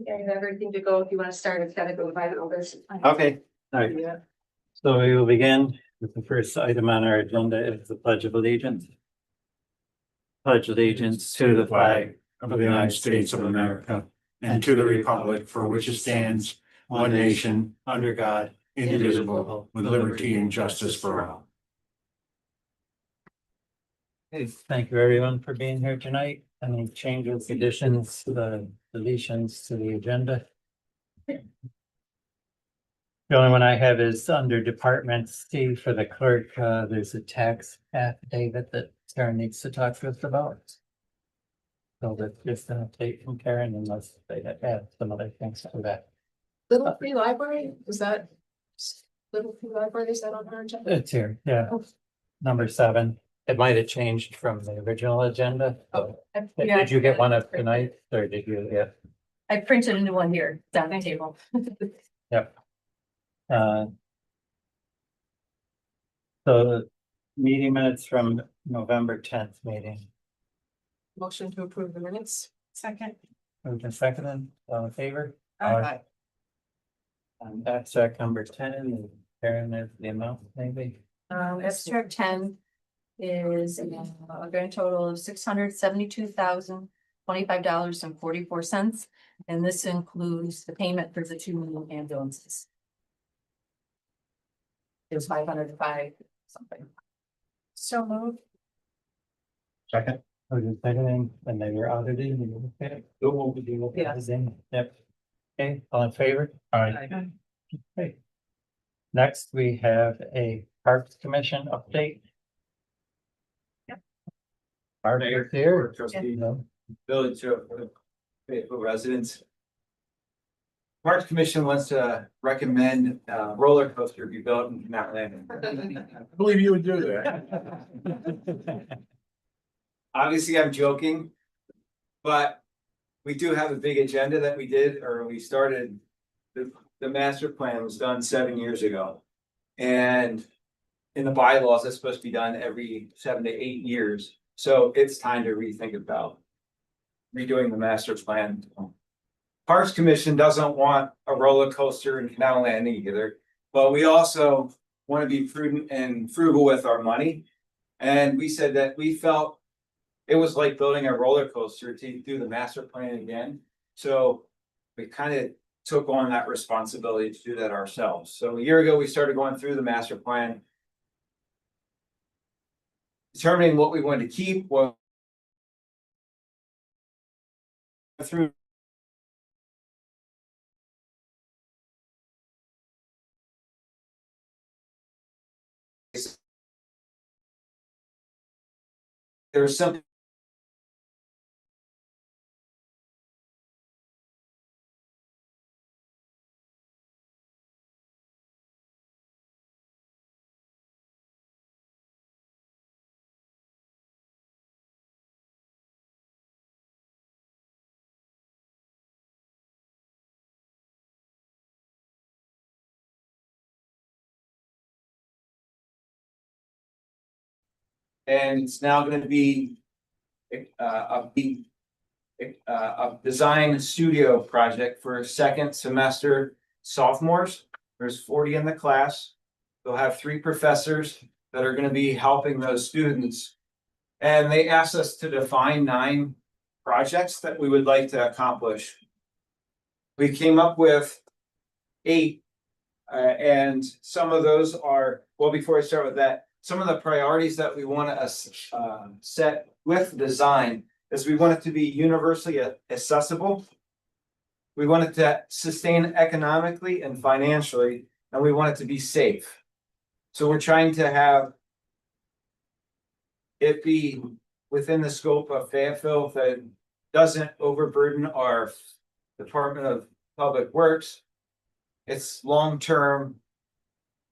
I have everything to go. If you want to start, it's gotta go by the numbers. Okay, all right. Yeah. So we will begin with the first item on our agenda is the Pledge of Allegiance. Pledge allegiance to the flag of the United States of America and to the republic for which it stands, one nation, under God, indivisible, with liberty and justice for all. Okay, thank you everyone for being here tonight. Any changes, additions, deletions to the agenda? The only one I have is under Department C for the clerk. There's a tax affidavit that Karen needs to talk to us about. So that's just an update from Karen unless they add some other things to that. Little Free Library, Little Free Library, is that on our agenda? It's here, yeah. Number 7. It might have changed from the original agenda. So, did you get one of tonight or did you? Yeah. I printed a new one here, down the table. Yep. So meeting minutes from November 10th meeting. Motion to approve the minutes. Second. Moved and seconded, all in favor? Aye. And abstract number 10, and Karen is the amount maybe. Abstract 10 is a grand total of $672,025.44. And this includes the payment for the 2 new ambulances. It was 505 something. So moved. Second. Moved and seconded, and they were audited. You okay? Yeah. Yep. Okay, all in favor? Aye. Okay. Next, we have a Parks Commission update. Art is here. Trustee, No. village of faithful residents. Parks Commission wants to recommend a roller coaster be built in Mount Landing. I believe you would do that. Obviously, I'm joking, but we do have a big agenda that we did, or we started. The master plan was done 7 years ago. And in the bylaws, it's supposed to be done every 7 to 8 years. So it's time to rethink about redoing the master plan. Parks Commission doesn't want a roller coaster in Canal Landing either, but we also want to be prudent and frugal with our money. And we said that we felt it was like building a roller coaster to do the master plan again. So we kind of took on that responsibility to do that ourselves. So a year ago, we started going through the master plan, determining what we wanted to keep, what through there's some and it's now going to be a design studio project for second semester sophomores. There's 40 in the class. They'll have 3 professors that are going to be helping those students. And they asked us to define 9 projects that we would like to accomplish. We came up with 8. And some of those are, well, before I start with that, some of the priorities that we want to set with design is we want it to be universally accessible. We want it to sustain economically and financially, and we want it to be safe. So we're trying to have it be within the scope of Fayetteville that doesn't overburden our Department of Public Works. It's long-term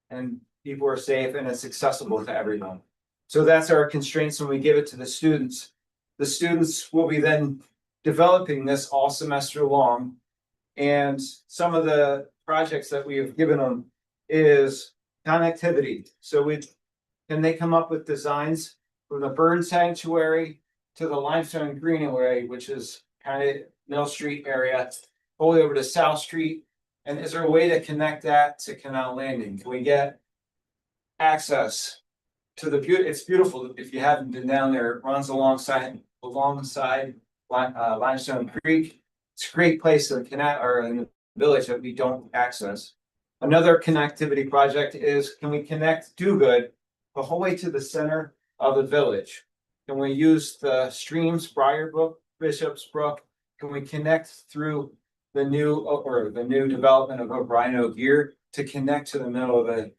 and people are safe and it's accessible to everyone. So that's our constraints when we give it to the students. The students will be then developing this all semester long. And some of the projects that we have given them is connectivity. So can they come up with designs from the bird sanctuary to the limestone greenway, which is kind of Mill Street area, all the way over to South Street? And is there a way to connect that to Canal Landing? Can we get access to the it's beautiful if you haven't been down there. It runs alongside Limestone Creek. It's a great place to connect or in the village that we don't access. Another connectivity project is, can we connect Do Good the whole way to the center of the village? Can we use the streams, Briarbrook, Bishop's Brook? Can we connect through the new development of O'Brien O'Gear to connect to the middle of the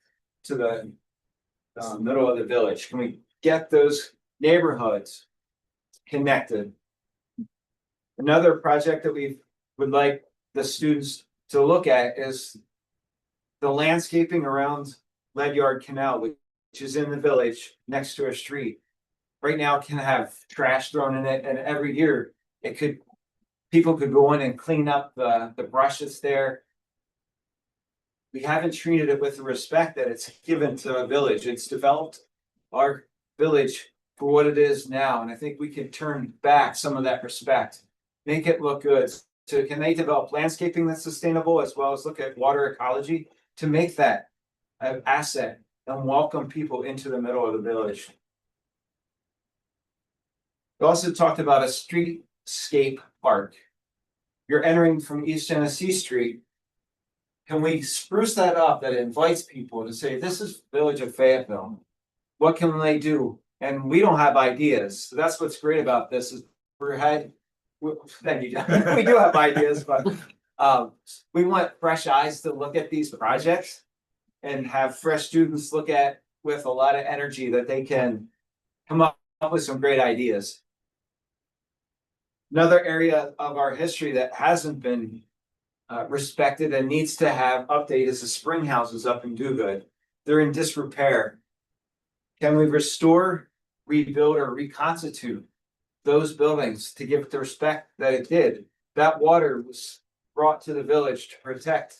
village? Can we get those neighborhoods connected? Another project that we would like the students to look at is the landscaping around Ledyard Canal, which is in the village next to a street. Right now it can have trash thrown in it, and every year people could go in and clean up the brush that's there. We haven't treated it with the respect that it's given to a village. It's developed our village for what it is now, and I think we can turn back some of that respect, make it look good. So can they develop landscaping that's sustainable, as well as look at water ecology to make that an asset and welcome people into the middle of the village? We also talked about a streetscape park. You're entering from East Genesee Street. Can we spruce that up, that invites people to say, this is Village of Fayetteville? What can they do? And we don't have ideas. So that's what's great about this is thank you, John. We do have ideas, but we want fresh eyes to look at these projects and have fresh students look at with a lot of energy that they can come up with some great ideas. Another area of our history that hasn't been respected and needs to have update is the spring houses up in Do Good. They're in disrepair. Can we restore, rebuild, or reconstitute those buildings to give it the respect that it did? That water was brought to the village to protect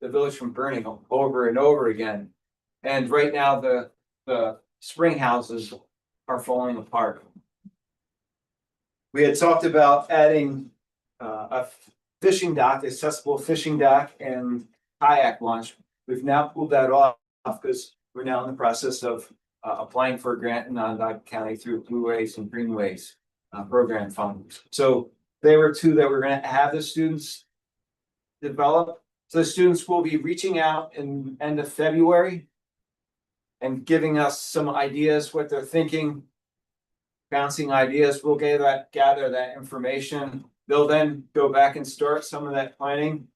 the village from burning over and over again. And right now the spring houses are falling apart. We had talked about adding a fishing dock, accessible fishing dock and kayak launch. We've now pulled that off because we're now in the process of applying for a grant in Onondaga County through Blue Ways and Greenways program fund. So they were two that we're going to have the students develop. So the students will be reaching out in end of February and giving us some ideas, what they're thinking, bouncing ideas. We'll gather that information. They'll then go back and start some of that planning,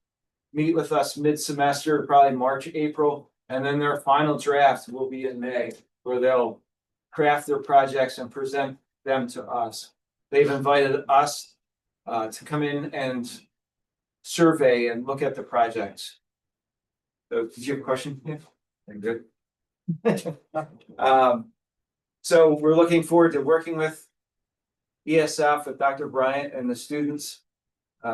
meet with us mid-semester, probably March, April, and then their final draft will be in May, where they'll craft their projects and present them to us. They've invited us to come in and survey and look at the projects. So did you have a question? Yeah. Good. So we're looking forward to working with ESF, with Dr. Bryant and the students.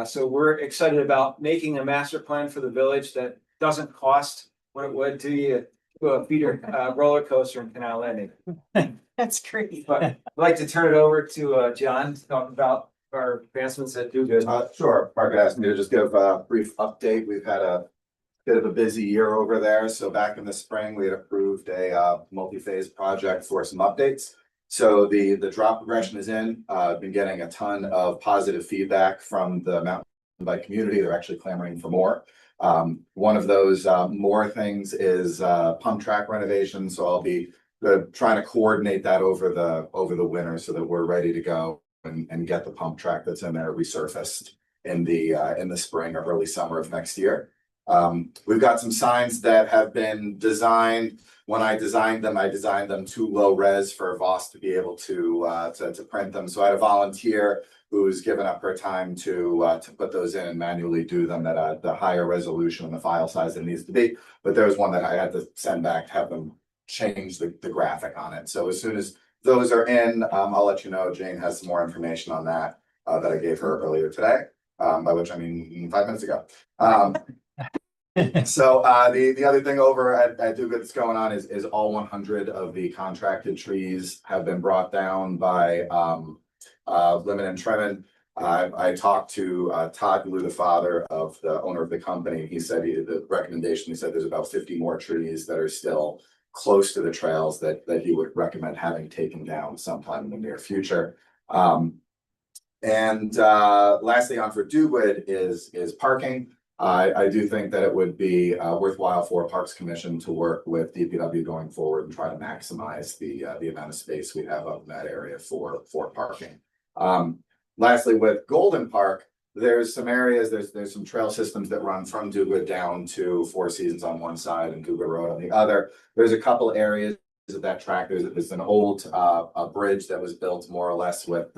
So we're excited about making a master plan for the village that doesn't cost what it would to a feeder roller coaster in Canal Landing. That's great. But I'd like to turn it over to John to talk about our advancements at Do Good. Sure. Mark asked me to just give a brief update. We've had a bit of a busy year over there. So back in the spring, we had approved a multi-phase project for some updates. So the drop progression is in. I've been getting a ton of positive feedback from the mountain bike community. They're actually clamoring for more. One of those more things is pump track renovation. So I'll be trying to coordinate that over the winter so that we're ready to go and get the pump track that's in there resurfaced in the spring or early summer of next year. We've got some signs that have been designed. When I designed them too low res for Voss to be able to print them. So I had a volunteer who's given up her time to put those in and manually do them at the higher resolution and the file size it needs to be. But there was one that I had to send back to have them change the graphic on it. So as soon as those are in, I'll let you know. Jane has some more information on that that I gave her earlier today, by which I mean 5 minutes ago. So the other thing over at Do Good that's going on is all 100 of the contracted trees have been brought down by Lemon and Tremont. I talked to Todd Blue, the father of the owner of the company. He said the recommendation, he said there's about 50 more trees that are still close to the trails that he would recommend having taken down sometime in the near future. Lastly, on for Dugwood is parking. I do think that it would be worthwhile for Parks Commission to work with DPW going forward and try to maximize the amount of space we have up in that area for parking. Lastly, with Golden Park, there's some areas, there's some trail systems that run from Dugwood down to Four Seasons on one side and Dugwood Road on the other. There's a couple areas of that track. There's an old a bridge that was built more or less with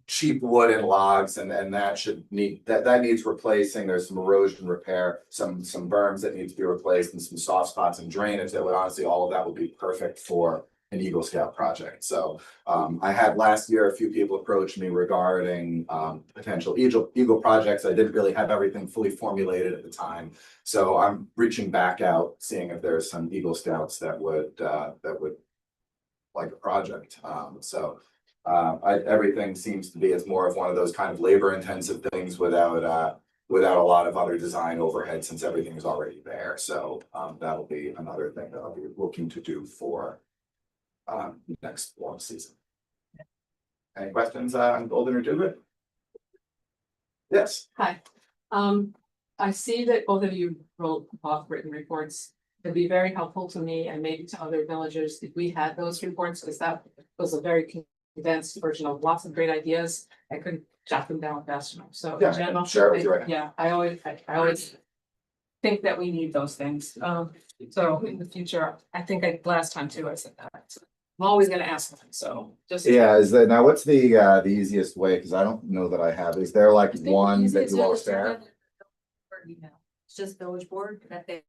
cheap wood and logs, and that needs replacing. There's some erosion repair, some berms that need to be replaced, and some soft spots and drainage that would honestly, all of that would be perfect for an Eagle Scout project. So I had last year a few people approach me regarding potential Eagle projects. I didn't really have everything fully formulated at the time, so I'm reaching back out, seeing if there's some Eagle Scouts that would like a project. Everything seems to be, it's more of one of those kind of labor intensive things without a lot of other design overhead, since everything is already there. So that'll be another thing that I'll be looking to do for next warm season. Any questions on Golden or Dugwood? Yes. Hi, I see that both of you wrote off written reports. It'd be very helpful to me and maybe to other villagers if we had those reports, because that was a very condensed version of lots of great ideas. I couldn't jot them down fast enough, so in Yeah, general, share it with you right now. yeah, I always think that we need those things. So in the future, I think last time too, I said that. So I'm always gonna ask them, so just. Yeah, is that now what's the easiest way? Because I don't know that I have. Is there like think the one that easiest you all way is to share? send it per email. It's just village board that they.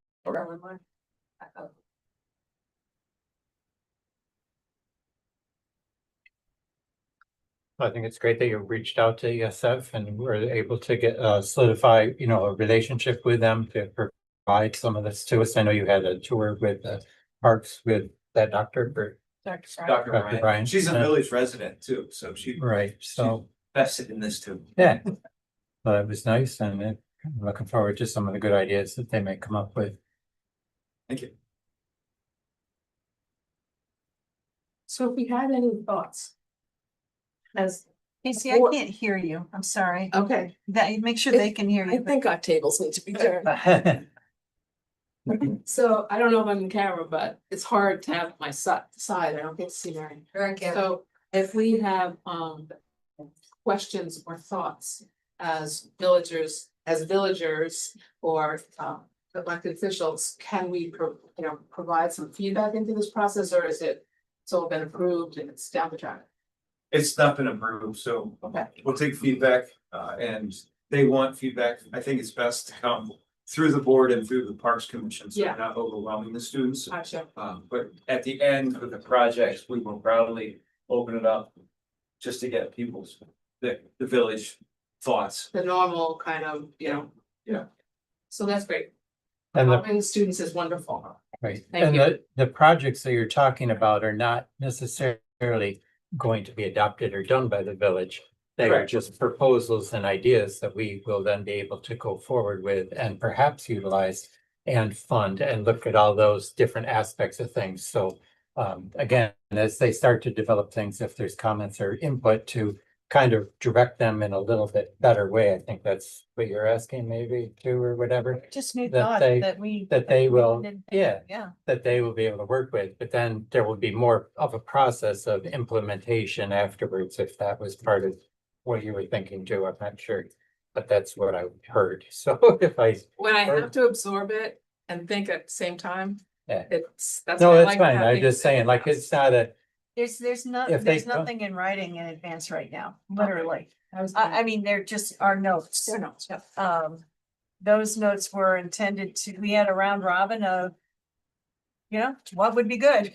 I think it's great that you reached out to ESF and were able to get solidify, a relationship with them to provide some of this to us. I know you had a tour with parks with that doctor. Dr. Dr. Brian. Ryan, she's a Yeah. village resident too, so she Right, so, vested in this too. yeah. Well, it was nice, and I'm looking forward to some of the good ideas that they may come up with. Thank you. So if we had any thoughts? As, Casey, I can't hear you. I'm sorry. okay, Make sure they can hear I you. think our tables need to be turned. So I don't know if I'm in camera, but it's hard to have my side, I don't get to see Mary. So if we have questions or thoughts as villagers or elected officials, can we provide some feedback into this process, or is it's all been approved and it's down the track? It's not been approved, so Okay, we'll take feedback, and they want feedback. I think it's best to come through the board and through the Parks Commission, so Yeah. we're not overwhelming the students. gotcha. But at the end of the projects, we will probably open it up just to get people's, the village thoughts. The normal kind of, Yeah. So that's great. And the Helping the students is wonderful. Right, Thank and you. the projects that you're talking about are not necessarily going to be adopted or done by the village. They are Correct. just proposals and ideas that we will then be able to go forward with and perhaps utilize and fund and look at all those different aspects of things. So again, as they start to develop things, if there's comments or input to kind of direct them in a little bit better way, I think that's what you're asking maybe too, or whatever. Just new that thought they- that they will, didn't- yeah, Yeah. that they will be able to work with, but then there will be more of a process of implementation afterwards, if that was part of what you were thinking too, I'm not sure. But that's what I heard, so if When I have to absorb it and think at the same time, Yeah. that's. no, what I that's like fine, I'm having just saying, like, fast. it's not a, There's If they there's don't- nothing in writing in advance right now, literally. I was. I mean, they're just our notes. They're not, yeah. Those notes were intended we had a round robin of, what would be good?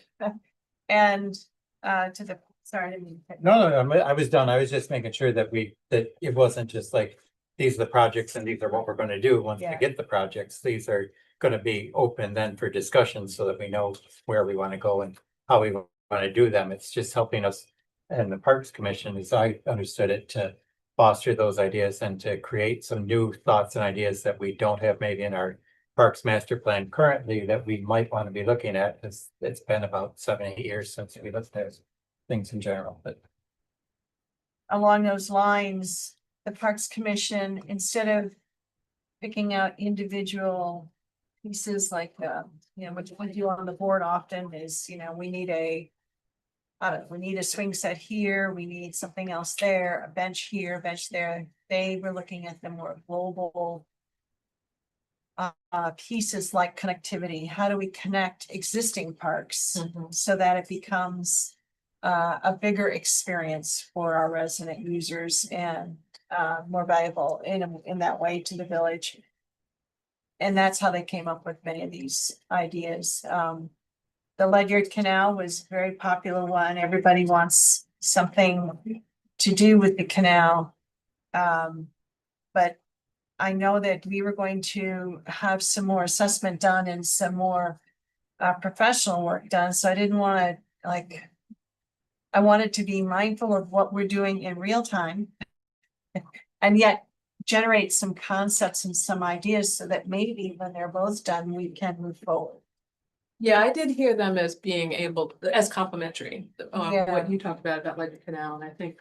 And sorry, I didn't mean to- no, I was done, I was just making sure that that it wasn't just like, these are the projects and these are what we're gonna do once we Yeah. get the projects, these are gonna be open then for discussion so that we know where we wanna go and how we wanna do them, it's just helping us and the Parks Commission, as I understood it, to foster those ideas and to create some new thoughts and ideas that we don't have maybe in our Parks Master Plan currently that we might want to be looking at, because it's been about 7, 8 years since we looked at things in general, but. Along those lines, the Parks Commission, instead of picking out individual pieces like, what we do on the board often is, we need we need a swing set here, we need something else there, a bench here, a bench there. They were looking at the more global pieces like connectivity. How do we connect existing parks so that it becomes a bigger experience for our resident users and more valuable in that way to the village. And that's how they came up with many of these ideas. The Ledyard Canal was a very popular one. Everybody wants something to do with the canal. But I know that we were going to have some more assessment done and some more professional work done. So I didn't want to I wanted to be mindful of what we're doing in real time and yet generate some concepts and some ideas so that maybe when they're both done, we can move forward. Yeah, I did hear them as being able, as complimentary, Yeah. what you talked about Ledyard Canal, and I think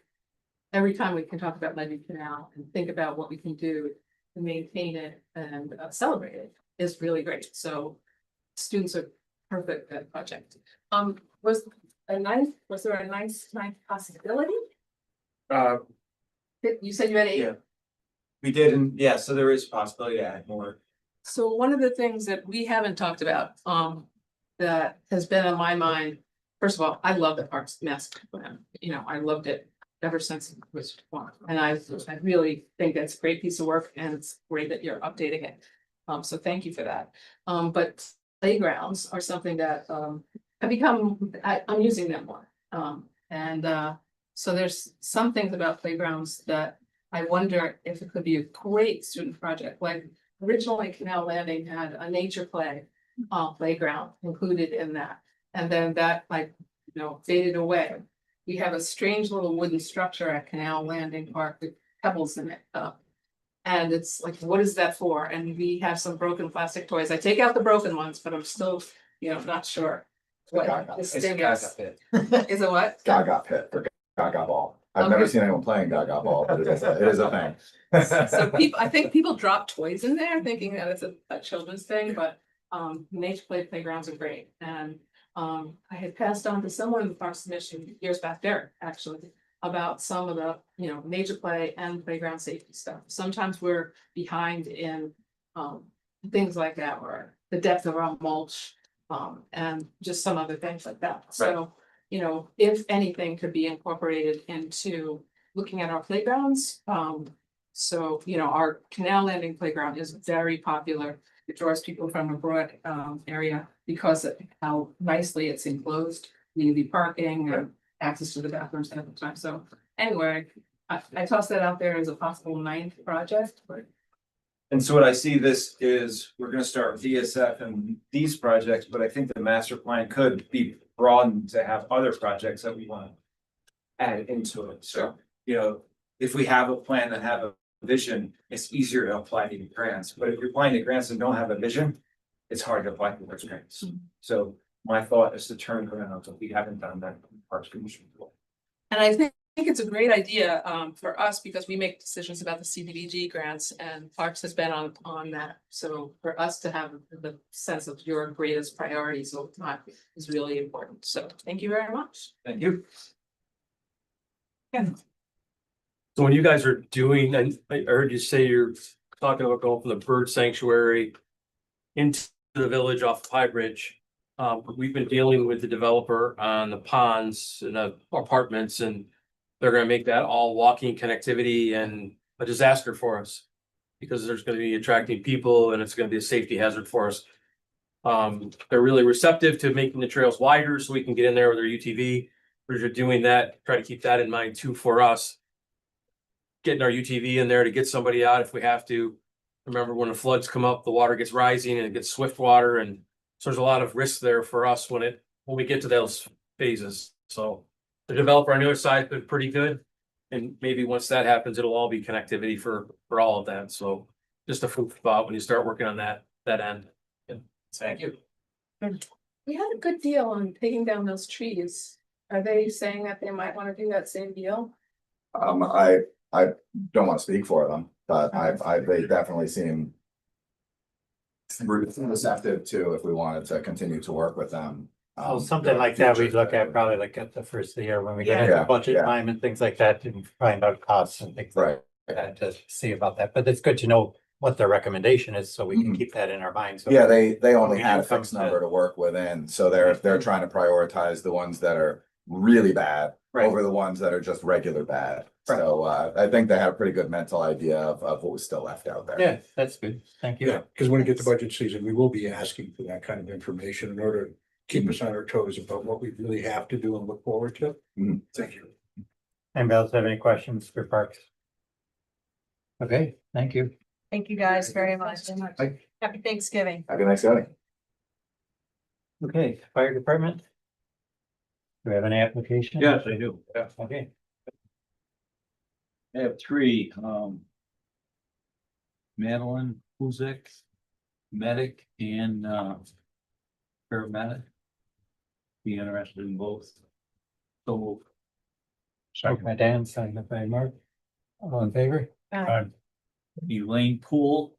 every time we can talk about Ledyard Canal and think about what we can do to maintain it and celebrate it is really great. So students are perfect at project. Was there a nice possibility? You said you had 8. Yeah. We did, and yeah, so there is possibility to add more. So one of the things that we haven't talked about, that has been on my mind, first of all, I love the Parks Master Plan. I loved it ever since it was formed. And I really think that's a great piece of work, and it's great that you're updating it. So thank you for that. But playgrounds are something that have become, I'm using them more. So there's some things about playgrounds that I wonder if it could be a great student project. Like originally Canal Landing had a nature play playground included in that. And then that faded away. We have a strange little wooden structure at Canal Landing Park with pebbles in it. And it's like, what is that for? And we have some broken plastic toys. I take out the broken ones, but I'm still, not sure. What this thing is. Is it what? Gaga pit or Gaga ball. I've never Okay. seen anyone playing Gaga ball, but it is a thing. So I think people drop toys in there thinking that it's a children's thing, but nature play playgrounds are great. And I had passed on to someone in the Parks Commission years back there, actually, about some of the, nature play and playground safety stuff. Sometimes we're behind in things like that, or the depth of our mulch, and just some other things like that. So, if anything could be incorporated into looking at our playgrounds. So, our Canal Landing playground is very popular. It draws people from a broad area because of how nicely it's enclosed, community parking and access to the bathrooms at the time. So anyway, I tossed that out there as a possible 9th project, but. And so what I see this is, we're gonna start with DSF and these projects, but I think the master plan could be broadened to have other projects that we want to add into it. So, if we have a plan that have a vision, it's easier to apply to grants. But if you're applying to grants and don't have a vision, it's hard to apply for those grants. So my thought is to turn around, so we haven't done that in Parks Commission before. And I think it's a great idea for us because we make decisions about the CDBG grants, and Parks has been on that. So for us to have the sense of your greatest priorities over time is really important. So thank you very much. Thank you. So when you guys are doing, and I heard you say you're talking about going from the bird sanctuary into the village off of High Bridge. We've been dealing with the developer on the ponds and the apartments, and they're gonna make that all walking connectivity and a disaster for us. Because there's gonna be attracting people and it's gonna be a safety hazard for us. They're really receptive to making the trails wider so we can get in there with our UTV. We're doing that, try to keep that in mind too for us. Getting our UTV in there to get somebody out if we have to. Remember, when the floods come up, the water gets rising and it gets swift water, and so there's a lot of risk there for us when we get to those phases. So the developer on the other side been pretty good. And maybe once that happens, it'll all be connectivity for all of that. So just a food for thought when you start working on that end. Yeah. Thank you. We had a good deal on taking down those trees. Are they saying that they might wanna do that same deal? I don't want to speak for them, but they definitely seem receptive to if we wanted to continue to work with them. Oh, something like that, we'd look at probably like at the first of the year when we get into Yeah, budget yeah. time and things like that, and find out costs and things like Right. that to see about that, but it's good to know what their recommendation is, so we can Mhm. keep that in our minds. So Yeah, they only we had a do come fixed to- number to work within, so they're trying to prioritize the ones that are really bad Right. over the ones that are just regular bad. Right. So I think they have a pretty good mental idea of what was still left out there. Yeah, that's good, thank you. Yeah, because when we get to budget season, we will be asking for that kind of information in order to keep us on our toes about what we really have to do and look forward to. Mhm. Thank you. Anybody else have any questions for Parks? Okay, thank you. Thank you guys very much. Hi. Happy Thanksgiving. Happy Thanksgiving. Okay, fire department? Do we have any application? Yes, I do. Yeah. Okay, I have three, Madeline Kuzik, medic and, paramedic. Be interested in both. So, moved by Dan, seconded by Mark. All in favor? Elaine Poole.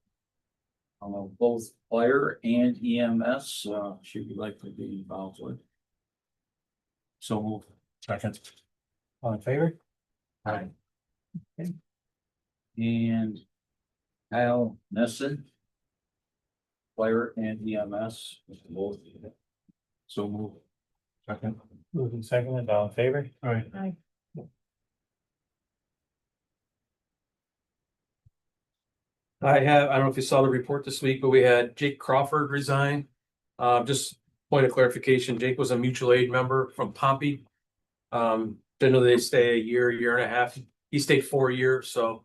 Both fire and EMS, she would like to be involved with. So, Second. All in favor? Aye. Okay. And Kyle Nesson. Fire and EMS, both. So move. Second. Moved and seconded, all in favor? All right. I don't know if you saw the report this week, but we had Jake Crawford resign. Just point of clarification, Jake was a mutual aid member from Pompey. Generally they stay a year and a half. He stayed 4 years, so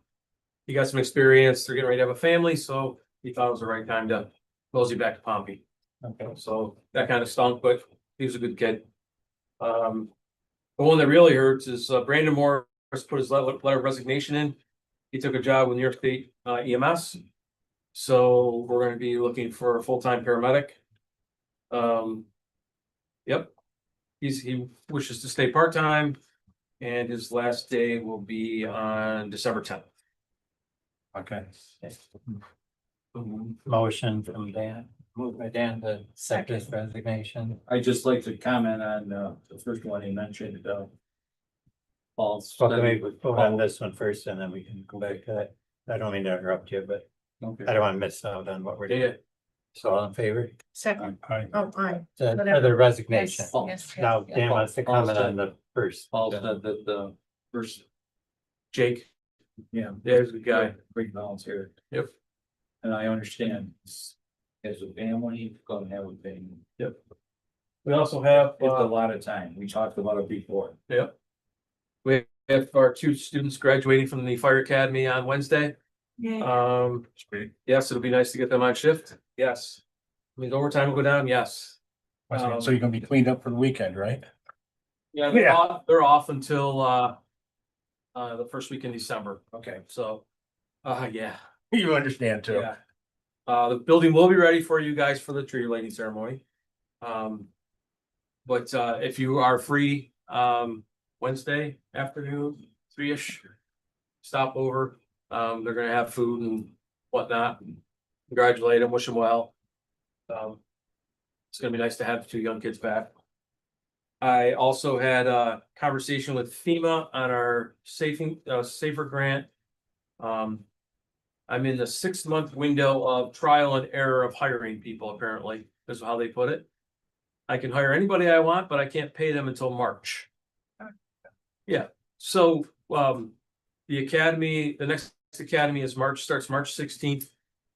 he got some experience. They're getting ready to have a family, so he thought it was the right time to mosey back to Pompey. Okay, So that kind of stunk, but he was a good kid. The one that really hurts is Brandon Morris put his letter of resignation in. He took a job with New York State EMS. So we're gonna be looking for a full-time paramedic. Yep. He wishes to stay part-time and his last day will be on December 10th. Okay. motion from Dan, moved by Dan to accept his resignation. I'd just like to comment on, the first one he mentioned, Paul's. Well, can we vote on this one first and then we can go back to that? I don't mean to interrupt you, but Okay. I don't want to miss out on what we're Yeah, doing. So all in favor? Second. Aye. Oh, aye. The resignation. Yes, yes, Now yes. Dan wants to comment on the first. Paul said that the first, Jake, yeah, yeah, he's a good guy. great volunteer. Yep. And I understand as a family, gonna have a thing. We also have, It's a lot of time. We talked about it before. we have our 2 students graduating from the fire academy on Wednesday. Yes, it'll be nice to get them on shift. Yes. I mean, overtime will go down. Yes. So you're gonna be cleaned up for the weekend, right? Yeah, Yeah. they're off until the first week in December. Okay. So, yeah, You understand too. yeah. The building will be ready for you guys for the tree lighting ceremony. But if you are free, Wednesday afternoon, 3-ish, stop over. They're gonna have food and whatnot. Congratulate them, wish them well. It's gonna be nice to have the 2 young kids back. I also had a conversation with FEMA on our safer grant. I'm in the 6-month window of trial and error of hiring people, apparently, is how they put it. I can hire anybody I want, but I can't pay them until March. Yeah, so, the academy, the next academy starts March 16th.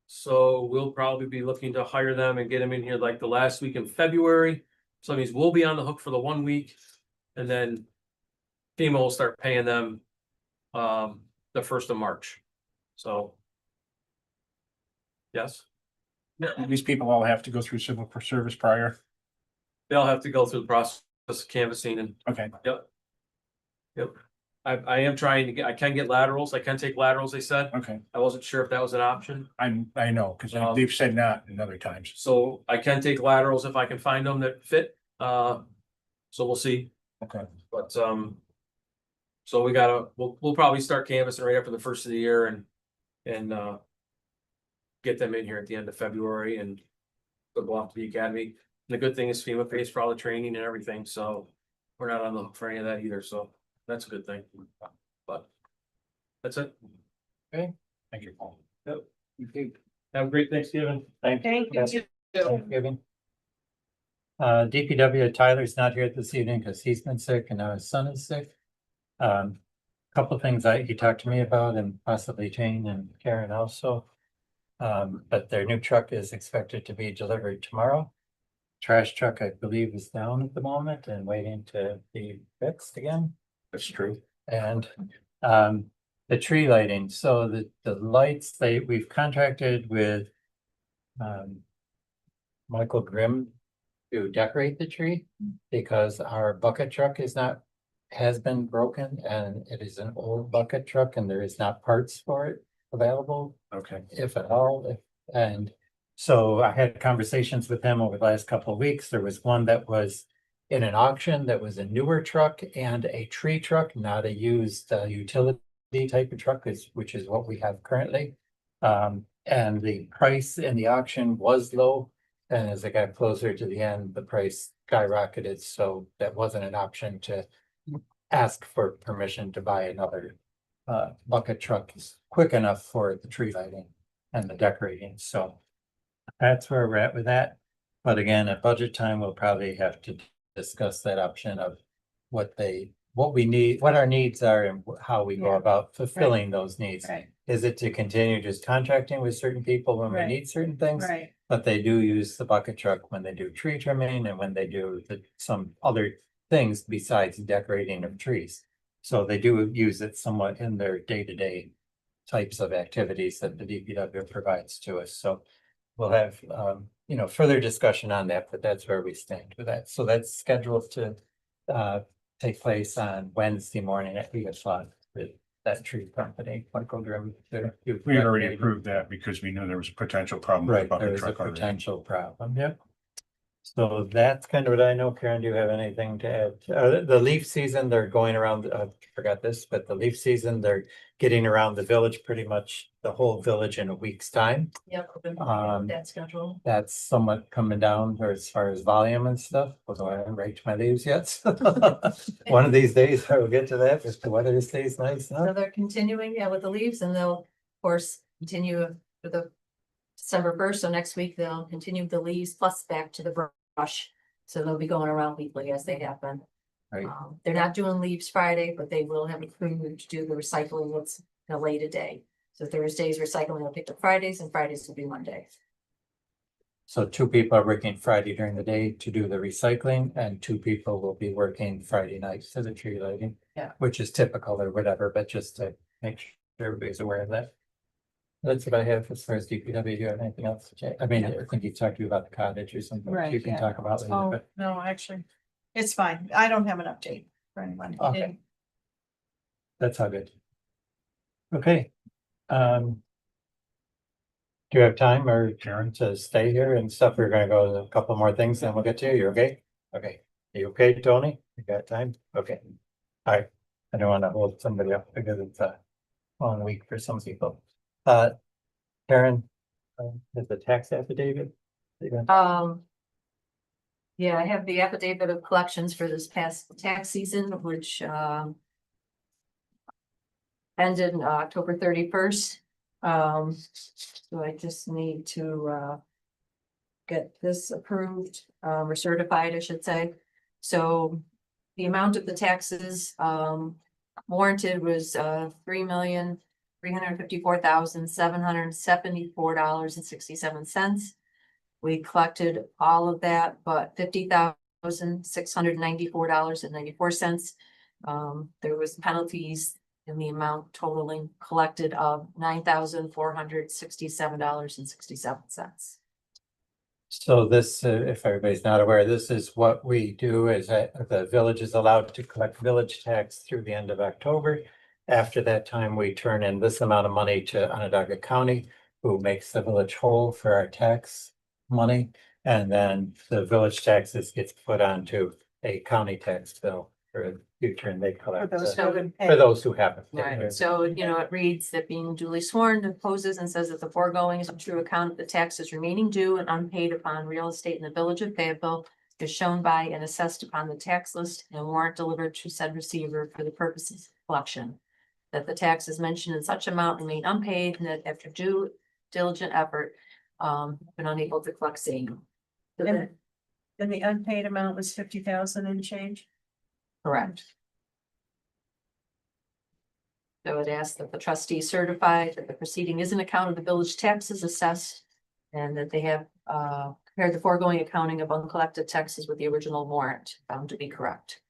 So we'll probably be looking to hire them and get them in here like the last week in February. So that means we'll be on the hook for the 1 week. And then FEMA will start paying them the 1st of March. So. Yes, These people all have to go through civil service prior. they'll have to go through the process of canvassing and, Okay. yep. I am trying to get, I can get laterals, I can take laterals, they said. Okay, I wasn't sure if that was an option. I know, because they've said not in other times. So I can take laterals if I can find them that fit. So we'll see. Okay. But, so we'll probably start canvassing right after the first of the year and get them in here at the end of February and go off to the academy. And the good thing is FEMA pays for all the training and everything, so we're not on the hook for any of that either, so that's a good thing. But that's it. Thank you, Paul. Yep. Have a great Thanksgiving. Thank you. Thanksgiving. DPW Tyler's not here this evening because he's been sick and now his son is sick. Couple things he talked to me about and possibly Jane and Karen also. But their new truck is expected to be delivered tomorrow. Trash truck, I believe, is down at the moment and waiting to be fixed again. That's true. And the tree lighting, so the lights, we've contracted with Michael Grimm to decorate the tree because our bucket truck has been broken and it is an old bucket truck and there is not parts for it available, Okay. if at all. And so I had conversations with him over the last couple of weeks. There was one that was in an auction that was a newer truck and a tree truck, not a used utility type of truck, which is what we have currently. And the price in the auction was low. And as it got closer to the end, the price skyrocketed. So that wasn't an option to ask for permission to buy another bucket truck quick enough for the tree lighting and the decorating. So that's where we're at with that. But again, at budget time, we'll probably have to discuss that option of what we need, what our needs are and how we go about fulfilling those needs. Right, Is it to continue just contracting with certain people when we Right. need certain things? right. But they do use the bucket truck when they do tree trimming and when they do some other things besides decorating of trees. So they do use it somewhat in their day-to-day types of activities that the DPW provides to us. So we'll have, further discussion on that, but that's where we stand with that. So that's scheduled to take place on Wednesday morning at 8:00 with that tree company, Michael Grimm. We had already approved that because we knew there was a potential problem with the Right, there bucket was a truck already. potential problem, yep. So that's kind of what I know. Karen, do you have anything to add? The leaf season, they're going around, forgot this, but the leaf season, they're getting around the village, pretty much the whole village in a week's time. Yep. That schedule. That's somewhat coming down as far as volume and stuff, although I haven't raked my leaves yet. One of these days I will get to that if the weather stays nice So enough. they're continuing, with the leaves and they'll, of course, continue for the December 1st. So next week they'll continue the leaves plus back to the brush. So they'll be going around weekly as they happen. Right. They're not doing leaves Friday, but they will have a crew to do the recycling what's late a day. So Thursdays recycling will pick up Fridays and Fridays will be Monday. So 2 people are working Friday during the day to do the recycling and 2 people will be working Friday nights to the tree lighting. Yeah. Which is typical or whatever, but just to make sure everybody's aware of that. That's what I have as far as DPW. Do you have anything else to check? I mean, I think you talked to you about the cottage or something. Right, You can yeah. talk about later, Oh, but no, actually, it's fine. I don't have an update for anyone. He Okay. didn't- that's all good. Okay. Do you have time or Karen to stay here and stuff? We're gonna go to a couple more things and we'll get to you. You okay? Okay. You okay, Tony? You got time? Okay. All right. I don't want to hold somebody up because it's a long week for some people. Karen, is the tax affidavit? Yeah, I have the affidavit of collections for this past tax season, which ended October 31st. So I just need to get this approved, or certified, I should say. So the amount of the taxes warranted was $3,354,774.67. We collected all of that, but $50,694.94. There was penalties in the amount totaling collected of $9,467.67. So this, if everybody's not aware, this is what we do is that the village is allowed to collect village tax through the end of October. After that time, we turn in this amount of money to Onondaga County, who makes the village whole for our tax money. And then the village taxes gets put onto a county tax bill for the future, and they For collect those who the- haven't for paid. those who haven't. paid. Right, so, it reads that being duly sworn opposes and says that the foregoing is a true account of the taxes remaining due and unpaid upon real estate in the village of Fayetteville is shown by and assessed upon the tax list and warrant delivered to said receiver for the purposes of collection. That the taxes mentioned in such amount remain unpaid and that after due diligent effort, been unable to collect same. So And- that- And the unpaid amount was 50,000 and change. Correct. So it asks that the trustees certify that the proceeding is an account of the village taxes assessed. And that they have compared the foregoing accounting of uncollected taxes with the original warrant found to be correct.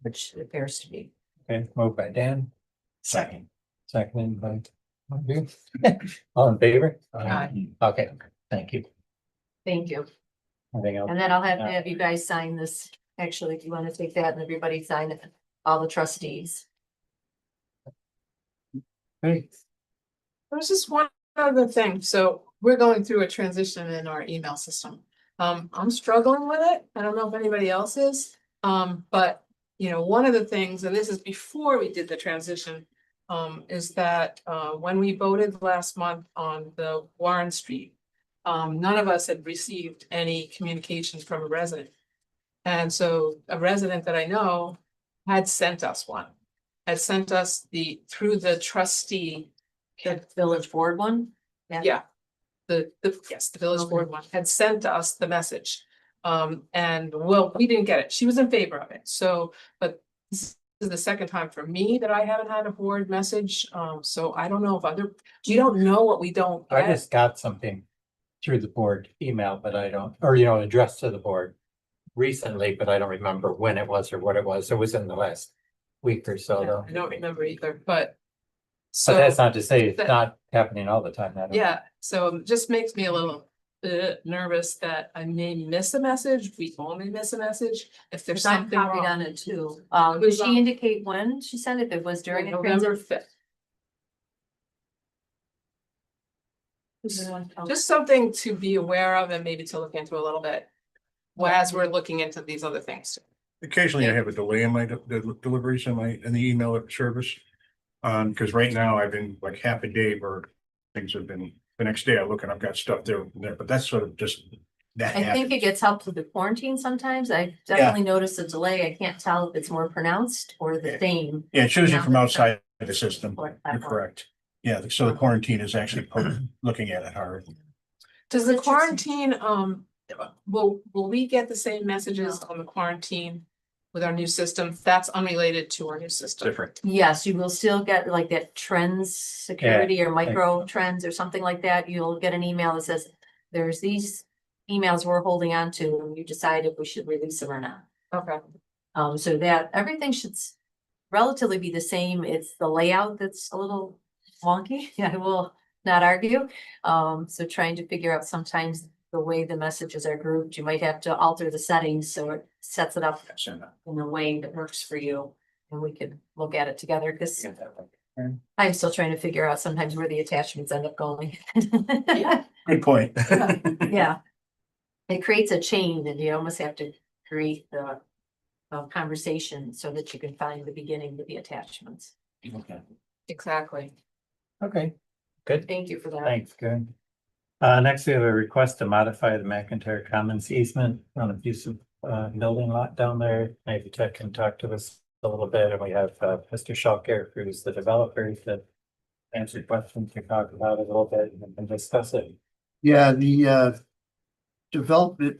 Which it appears to be. Okay, moved by Dan, Second. seconded by. Andrew. All in favor? Aye. Okay, thank you. Thank you. Anything else? And then I'll have to have you guys sign this. Actually, if you want to take that and everybody sign it, all the trustees. Great. There's just one other thing. So we're going through a transition in our email system. I'm struggling with it. I don't know if anybody else is. But one of the things, and this is before we did the transition, is that when we voted last month on the Warren Street, none of us had received any communications from a resident. And so a resident that I know had sent us one, had sent us through the trustee. The village board one? Yeah. Yes, the village board one had sent us the message. And well, we didn't get it. She was in favor of it. So, but this is the second time for me that I haven't had a board message. So I don't know if you don't know what we don't I get. just got something through the board email, but I don't, or addressed to the board recently, but I don't remember when it was or what it was. It was in the last week or so Yeah, though. I don't remember either, but. But that's So, not to say it's that- not happening all the time. I don't- yeah, so it just makes me a little nervous that I may miss a message. We only miss a message if there's I'm something copied wrong. on it too. It Did was she on- indicate when she sent it? If it was during a November transit? 5th. Just something to be aware of and maybe to look into a little bit. Well, as we're looking into these other things. Occasionally I have a delay in my deliveries in the email service. Because right now I've been like half a day where things have been, the next day I look and I've got stuff there, but that's sort of just. That I think happens. it gets helped with the quarantine sometimes. I definitely noticed a delay. I can't tell if it's more pronounced or the same. Yeah, it shows you Yeah. from outside the system. Or- You're correct. Yeah, so the quarantine is actually looking at it hard. Does the Interesting. quarantine, will we get the same messages on the quarantine with our new system? That's unrelated to our new system. Different. Yes, you will still get like that trends security or micro trends or something like that. You'll get an email that says, there's these emails we're holding on to, and you decide if we should release them or not. Okay. So that everything should relatively be the same. It's the layout that's a little wonky. I will not argue. So trying to figure out sometimes the way the messages are grouped, you might have to alter the settings so it sets it up in a way that works for you. And we could look at it together because I'm still trying to figure out sometimes where the attachments end up going. Good point. Yeah. It creates a chain and you almost have to create the conversation so that you can find the beginning with the attachments. Okay. Exactly. Okay, good. Thank you for that. Thanks, good. Next, we have a request to modify the McIntyre Commons easement on a piece of building lot down there. Maybe Ted can talk to us a little bit, and we have Mr. Schalker, who's the developer, to answer questions, to talk about it a little bit and discuss it. Yeah, the development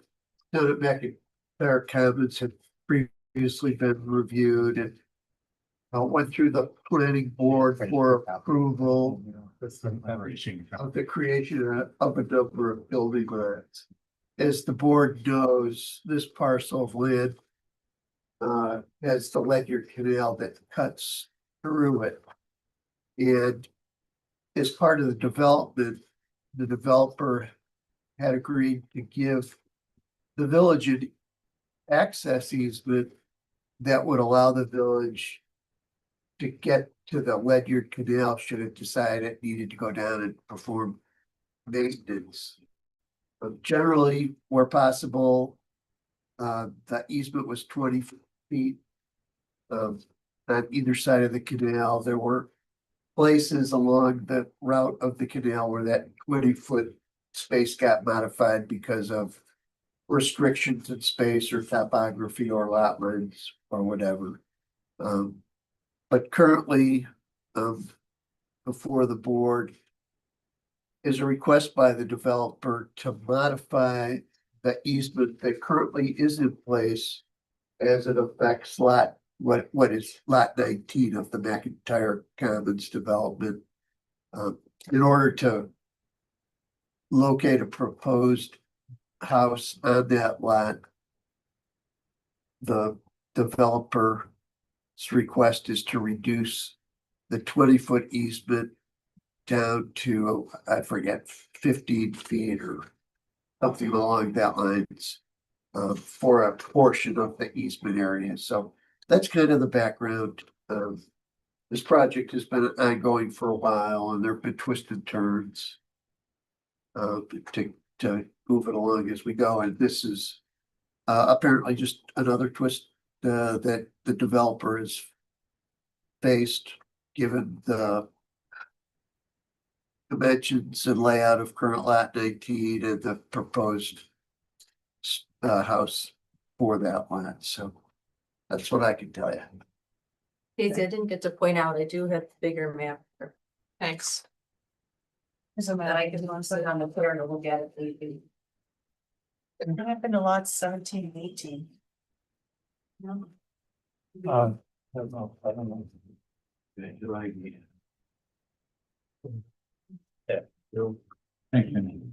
down at McIntyre Commons had previously been reviewed and went through the planning board for approval of the creation of a number of building lots. As the board knows, this parcel of land has the Ledyard Canal that cuts through it. And as part of the development, the developer had agreed to give the village and access easement that would allow the village to get to the Ledyard Canal should it decide it needed to go down and perform maintenance. But generally, where possible, the easement was 20 feet on either side of the canal. There were places along the route of the canal where that 20-foot space got modified because of restrictions in space or topography or lot lines or whatever. But currently, before the board is a request by the developer to modify the easement that currently is in place as it affects what is lot 19 of the McIntyre Commons development. In order to locate a proposed house on that lot, the developer's request is to reduce the 20-foot easement down to, I forget, 15 feet or something along that lines for a portion of the easement area. So that's kind of the background. This project has been ongoing for a while and there have been twists and turns to move it along as we go. And this is apparently just another twist that the developer has faced, given the dimensions and layout of current lot 19 and the proposed house for that lot. So that's what I can tell you. Casey, I didn't get to point out, I do have the bigger map Thanks. Doesn't that matter. I can put it on the floor and look at it. What happened to lots 17 and 18? No. I don't know. Thank you.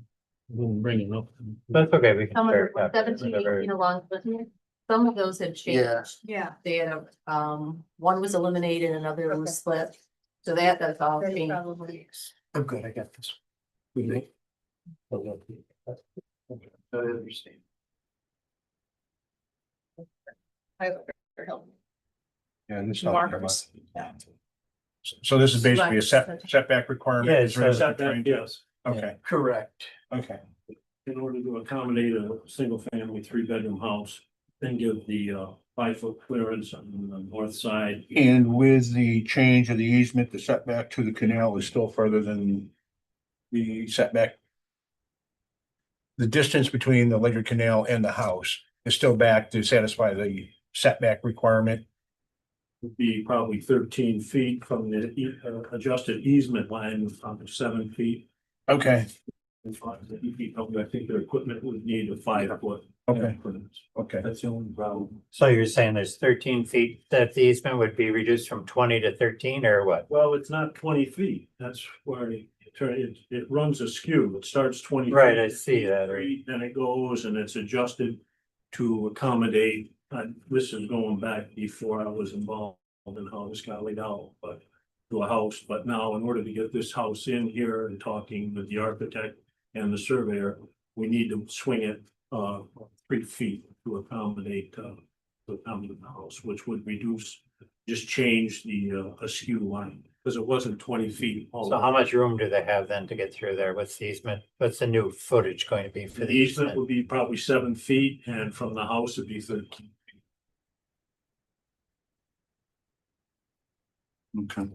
We'll bring it up. That's okay, we can. Some of start the after 17, whatever. 18 along with me, some of those had Yeah. changed. Yeah. They had, one was eliminated, another one was split. So that's all That's changed. probably. I'm good. I got this. I understand. Yeah, this. Markers. So this is basically a setback requirement? Yeah, is what so- you're trying to- Yes, Okay, Correct. okay. in order to accommodate a single family 3-bedroom house, then give the 5-foot clearance on the north side. And with the change of the easement, the setback to the canal is still further than the setback. The distance between the Ledyard Canal and the house is still back to satisfy the setback requirement. Would be probably 13 feet from the adjusted easement line, of 7 feet. Okay, And 5 feet, I think their equipment would need a 5-foot. Okay. clearance. okay. That's the only problem. So you're saying there's 13 feet, that the easement would be reduced from 20 to 13 or what? Well, it's not 20 feet. That's where it runs askew. It starts 20. Right, feet, I see that, right. Then it goes and it's adjusted to accommodate, this is going back before I was involved in how this got laid out, but to a house. But now in order to get this house in here and talking with the architect and the surveyor, we need to swing it 3 feet to accommodate the house, which would reduce, just change the askew line, because it wasn't 20 feet. all So how much room do they have then to get through there? What's the easement? What's the new footage going to be for The the easement easement? would be probably 7 feet, and from the house it'd be 13. Okay.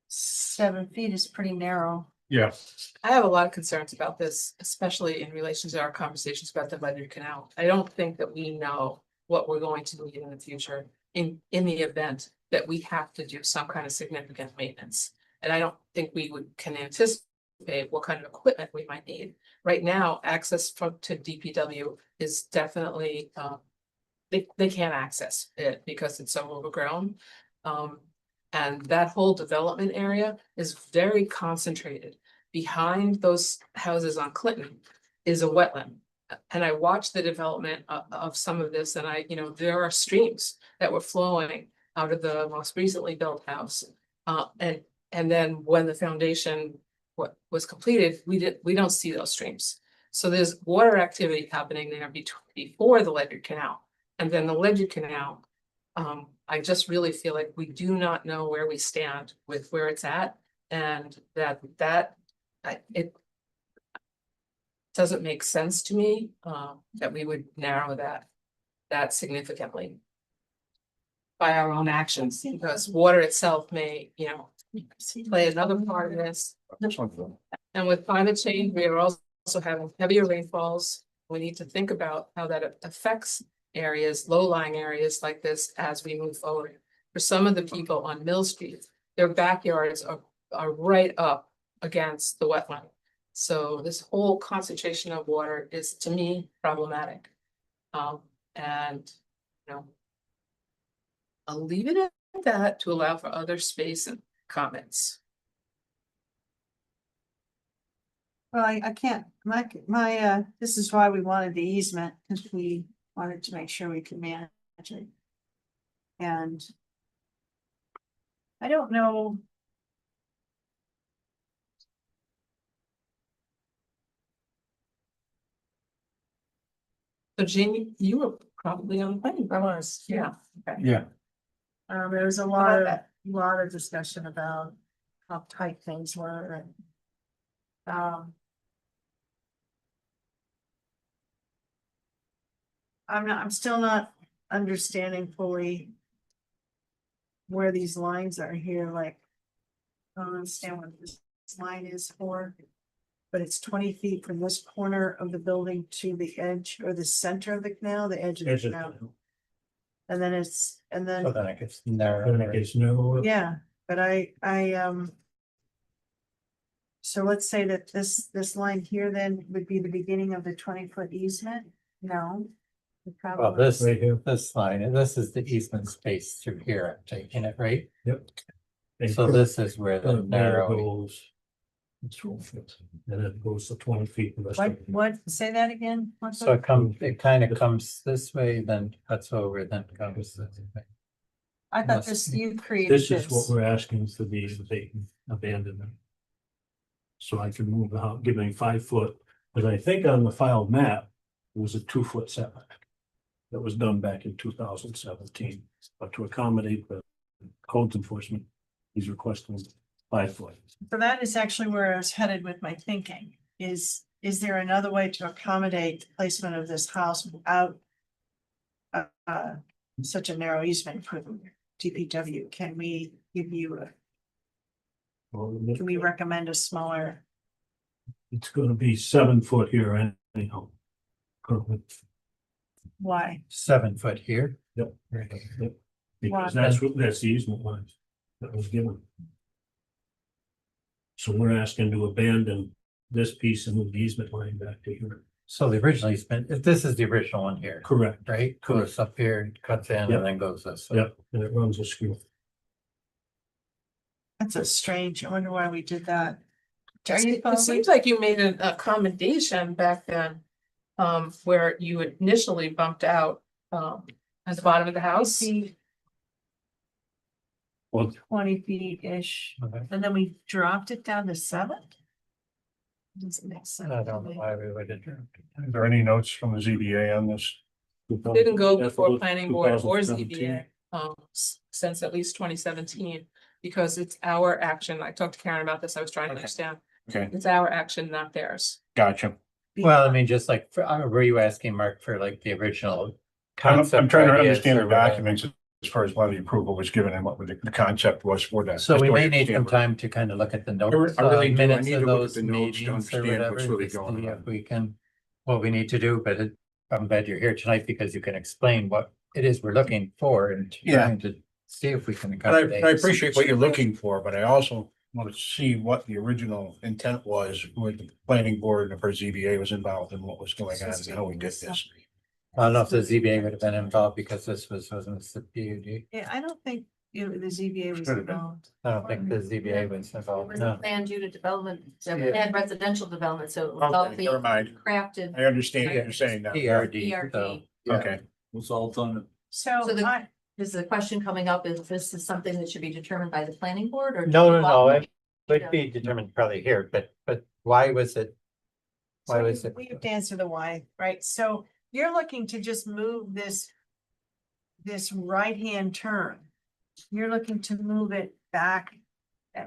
7 feet is pretty narrow. Yeah, I have a lot of concerns about this, especially in relation to our conversations about the Ledyard Canal. I don't think that we know what we're going to need in the future in the event that we have to do some kind of significant maintenance. And I don't think we can anticipate what kind of equipment we might need. Right now, access to DPW is definitely, they can't access it because it's so overgrown. And that whole development area is very concentrated. Behind those houses on Clinton is a wetland. And I watched the development of some of this, and there are streams that were flowing out of the most recently built house. And then when the foundation was completed, we don't see those streams. So there's water activity happening there before the Ledyard Canal. And then the Ledyard Canal, I just really feel like we do not know where we stand with where it's at. And it doesn't make sense to me, that we would narrow that significantly by our own actions, because water itself may, play another part in this. This one's good. And with climate change, we are also having heavier rainfalls. We need to think about how that affects areas, low-lying areas like this as we move forward. For some of the people on Mill Street, their backyards are right up against the wetland. So this whole concentration of water is, to me, problematic. And, I'll leave it at that to allow for other space and comments. Well, I can't, this is why we wanted the easement, because we wanted to make sure we could manage it. And I don't know. So Jeannie, you were probably on the planning. I was, Yeah. Okay. Yeah. There was a lot of discussion about how tight things were and. I'm still not understanding fully. Where these lines are here, like. I don't understand what this line is for. But it's 20 feet from this corner of the building to the edge or the center of the canal, the edge of the canal. And then So then it gets Then narrower. it gets narrower. yeah, but so let's say that this line here then would be the beginning of the 20-foot easement? No. It Well, probably- this, Right here. this line, and this is the easement space through here, I'm taking it, right? Yep. And So this is where the narrow, goes. It's 12 feet, and it goes to 20 feet. the rest of it. What, say that again? What so it kind of comes this way, then cuts over, then comes this way. I thought this, you created This is what we're asking to be abandoned. So I can move out, giving 5 foot, but I think on the file map, it was a 2-foot setback. That was done back in 2017, but to accommodate the codes enforcement, he's requesting 5 foot. So that is actually where I was headed with my thinking, is there another way to accommodate the placement of this house without such a narrow easement for DPW? Can we give you can we recommend a smaller? It's gonna be 7 foot here anyhow. Perfect. Why? 7 foot here. Yep. Right. Yep. Because that's the easement line that was given. So we're asking to abandon this piece and move the easement line back to here. So the original easement, if this is the original one here, Correct. right? Goes up here, cuts in, Yep. and then goes this way. Yep, and it runs a skew. That's a strange, I wonder why we did that. It seems like you made an accommodation back then, where you initially bumped out, at the bottom of the house. Well, 20 feet-ish, Okay. and then we dropped it down to 7? Doesn't make sense. I don't know why we would have. Is there any notes from the ZBA on this? Didn't go before planning board or 2017. ZBA, since at least 2017. Because it's our action. I talked to Karen about this. I was trying to Okay. understand. Okay, It's our action, not theirs. gotcha. Well, I mean, just like, were you asking Mark for like the original? I'm concept trying to ideas understand or the whatever? documents as far as why the approval was given and what the concept was for that. So Just we so I may need some understand. time to kind of look at the re- notes, I really do. I minutes need of to look at those the notes to meetings or understand whatever, what's really to going see on. if we can. What we need to do, but I'm glad you're here tonight because you can explain what it is we're looking for and Yeah. trying to see if we can And accommodate. I appreciate what you're looking for, but I also want to see what the original intent was with the planning board and if our ZBA was involved in what was going on and how we did this. I don't know if the ZBA would have been involved because this wasn't the PUD. Yeah, I don't think the ZBA was Should have been. involved. I don't think the ZBA was It involved, was a no. planned unit development, so Yeah. it had residential development, so it was all Okay, never mind. crafted. I understand what you're saying now. PRD, so. PRD. Okay, Was all done. So So the- I, Is the question coming up, is this something that should be determined by the planning board or? No, it would be determined probably here, but why was it? Why So was it? we have to answer the why, right? So you're looking to just move this right-hand turn. You're looking to move it back.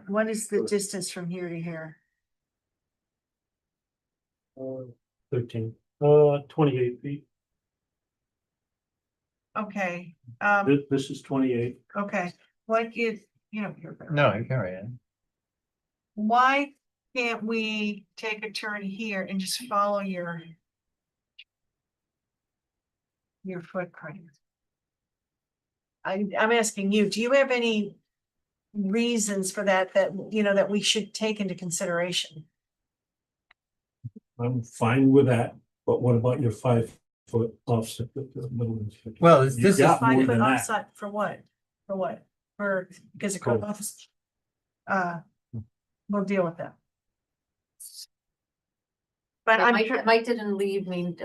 What is the distance from here to here? 13, 28 feet. Okay, This is 28. okay, like if, you're. No, you can read it. Why can't we take a turn here and just follow your footprint? I'm asking you, do you have any reasons for that, that we should take into consideration? I'm fine with that, but what about your 5-foot offset with the middle? Well, You this is got more 5 foot than that. offset for what? For what? Because it Cool. cut off. We'll deal with that. But I'm, Mike didn't leave me,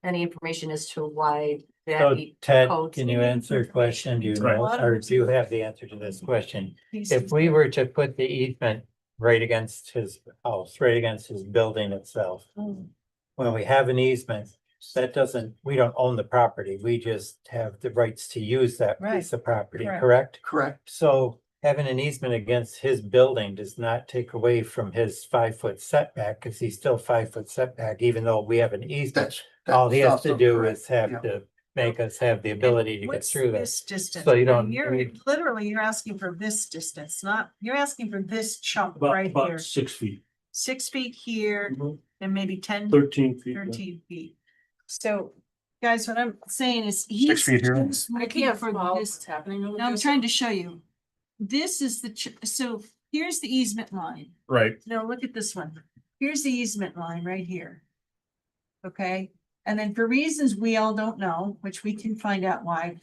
any information as to why So that. Ted, codes- can you answer a question? Do you Right. know, or do you have the answer to this question? If we were to put the easement right against his house, right against his building itself, when we have an easement, that doesn't, we don't own the property, we just have the rights to use that piece of property, Correct. correct? Correct. So having an easement against his building does not take away from his 5-foot setback, because he's still 5-foot setback, even though we have an easement. All he has to also do correct, is have yeah. to make us have the ability to get What's through that. this distance? So you And don't- You're literally, you're asking for this distance, you're asking for this chunk About, right here. about 6 feet, 6 feet here and maybe 10, 13 feet. 13 feet. So, guys, what I'm saying is. 6 feet here. I can't for follow this. what's happening over No, I'm there. trying to show you. This is so here's the easement line. Right, Now look at this one. Here's the easement line right here. Okay, and then for reasons we all don't know, which we can find out why,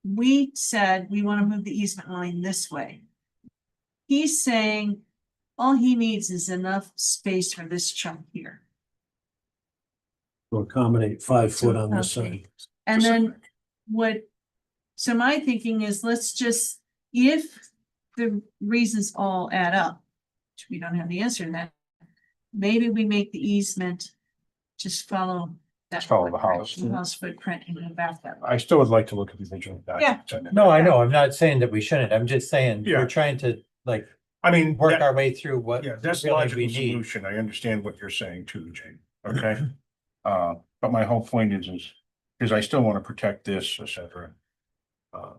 we said we want to move the easement line this way. He's saying all he needs is enough space for this chunk here. To accommodate 5 foot on this side. And then so my thinking is let's just, if the reasons all add up, which we don't have the answer to that, maybe we make the easement just follow that. Follow the house. The house footprint and go back that way. I still would like to look at the original document. No, I know, I'm not saying that we shouldn't, I'm just saying, Yeah. we're trying to like I mean, work that- our way through what yeah, that's the really logical we need. solution. I understand what you're saying too, Jane. Okay? But my whole point is I still want to protect this, et cetera.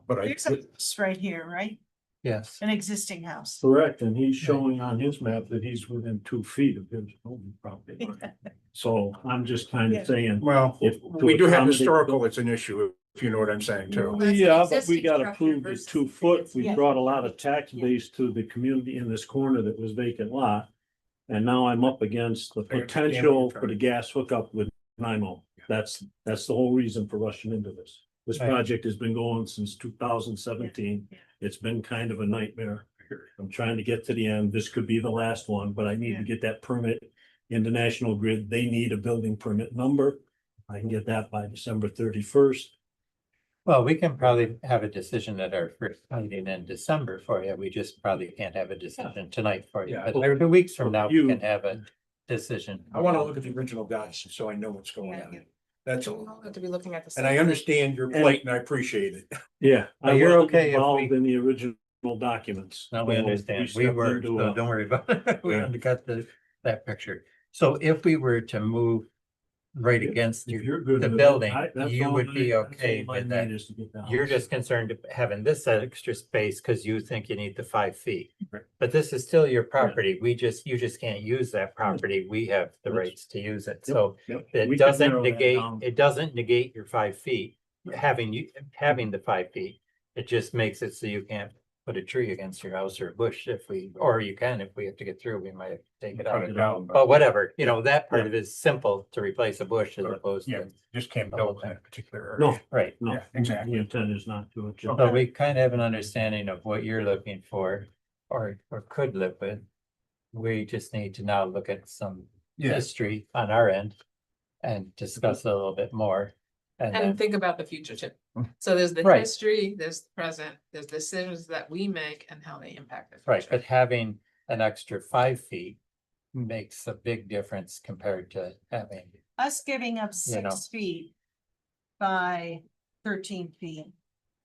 But I, There's a house right here, right? Yes. An existing house. Correct, and he's showing on his map that he's within 2 feet of his own property. So I'm just kind Yeah. of saying. well, If- we do have accommodate- historical, it's an issue, if you know what I'm saying too. Yeah, but we gotta prove the versus 2 foot. We Yeah. brought a lot of tax base to the community in this corner that was vacant lot. And now I'm up against the potential for the gas hookup with NIMO. That's the whole reason for rushing into this. This Right. project has been going since 2017. It's been kind of a nightmare. I'm trying to get to the end. This could be the last one, but I need Yeah. to get that permit into National Grid. They need a building permit number. I can get that by December 31st. Well, we can probably have a decision at our first meeting in December for you. We just probably can't have a decision tonight for you, Yeah. but 2 weeks from now, we You- can have a decision. I want to look at the original docs so I know what's going on. That's We all. don't have to be looking at the. And I same thing. understand your plight and I appreciate it. Yeah. But I you're wasn't okay if we- involved in the original documents. No, we So understand. We stepped were, into so a- don't worry about it. We Yeah. got that picture. So if we were to move right against If you, you're good the with it, building, that's you all would be that's okay all I with that. need is to get the You're house. just concerned of having this extra space because you think you need the 5 feet. Right. But this is still your property. You just can't use that property. We have the That's- rights to use it. Yep, So yep. it We can doesn't narrow that negate, down. it doesn't negate your 5 feet. Having the 5 feet, it just makes it so you can't put a tree against your house or a bush if you can, if we have to get through, we might have to take it Cut out. it down, But whatever, that part of it is simple to replace a bush as Sure. opposed Yeah, to, just can't build in that particular area. No, right. no. Yeah, exactly. The intent is not to adjust. So we kind of have an understanding of what you're looking for or could live with. We just need to now look at some Yes, history on our end and discuss a little bit more. And And then, think about the future too. Mm. So there's the Right. history, there's the present, there's decisions that we make and how they impact the right, future. but having an extra 5 feet makes a big difference compared to having, Us giving up You know. 6 feet by 13 feet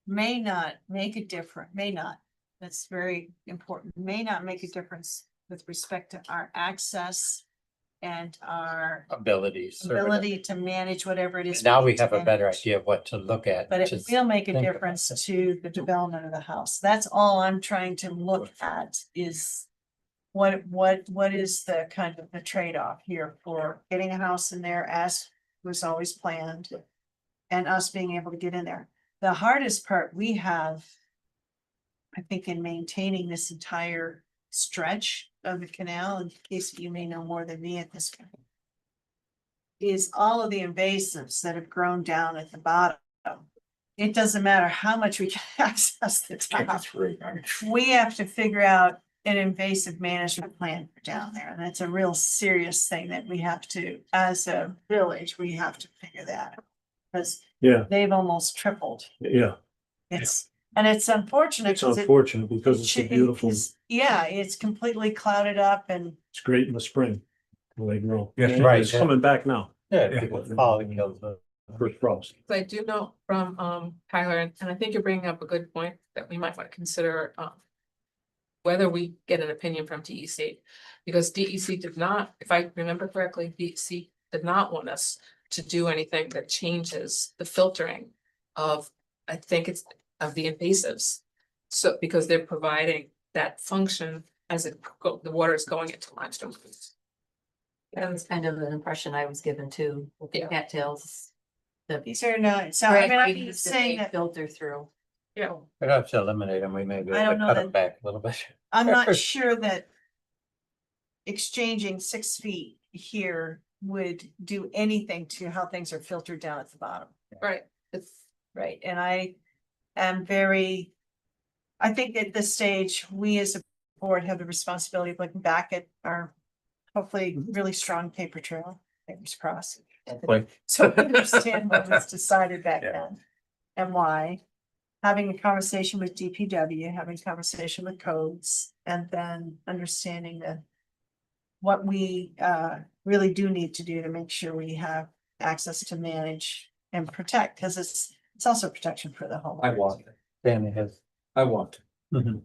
may not make a difference, may not. That's very important, may not make a difference with respect to our access and our abilities. sort of. ability to manage whatever it is. Now we need to have a better manage. idea of what to look at. But it just will make a think about difference it. to the development of the house. That's all I'm trying to look at is what is the kind of the trade-off here for getting a house in there as was always planned and us being able to get in there. The hardest part we have, I think, in maintaining this entire stretch of the canal, in case you may know more than me at this point, is all of the invasives that have grown down at the bottom. It doesn't matter how much we can access the top. We have to figure out an invasive management plan for down there. And that's a real serious thing that we have to, as a village, we have to figure that out. Because Yeah, they've almost tripled. yeah. And it's unfortunate. It's 'cause it- unfortunate because it's a it beautiful, is- Yeah, it's completely clouded up and it's great in the spring when they grow. Yes, And right. It's coming back now, Yeah, Yeah. because fall kills the. first frost. I do know from Tyler, and I think you're bringing up a good point that we might want to consider whether we get an opinion from DEC. Because DEC did not, if I remember correctly, DEC did not want us to do anything that changes the filtering of, I think it's of the invasives. So because they're providing that function as the water is going into limestone. That was kind of an impression I was given too, with the Yeah. cattails. these are not, so I mean, I'm Gradients just that saying they that that filter through. Yeah. We don't have to eliminate them, we may be I able don't to know cut that- them back a little bit. I'm not sure that exchanging 6 feet here would do anything to how things are filtered down at the bottom. Right, it's, Right, and I am I think at this stage, we as a board have the responsibility of looking back at our hopefully really strong paper trail, fingers crossed. So we understand what was decided back Yeah. then and why. Having a conversation with DPW, having a conversation with codes, and then understanding what we really do need to do to make sure we have access to manage and protect, because it's also protection for the home. I want it. Danny has. I want it. Mhm.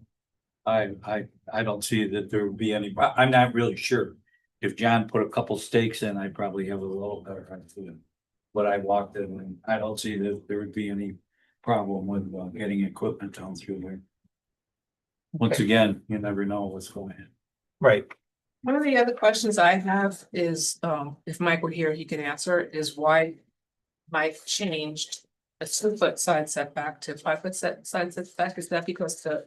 I don't see that there would be any, I'm not really sure. If John put a couple stakes in, I'd probably have a little better idea. But I walked in and I don't see that there would be any problem with getting equipment down through there. Once again, you never know what's going on. Right, one of the other questions I have is, if Mike were here, he could answer, is why Mike changed a 2-foot side setback to 5-foot side setback. Is that because the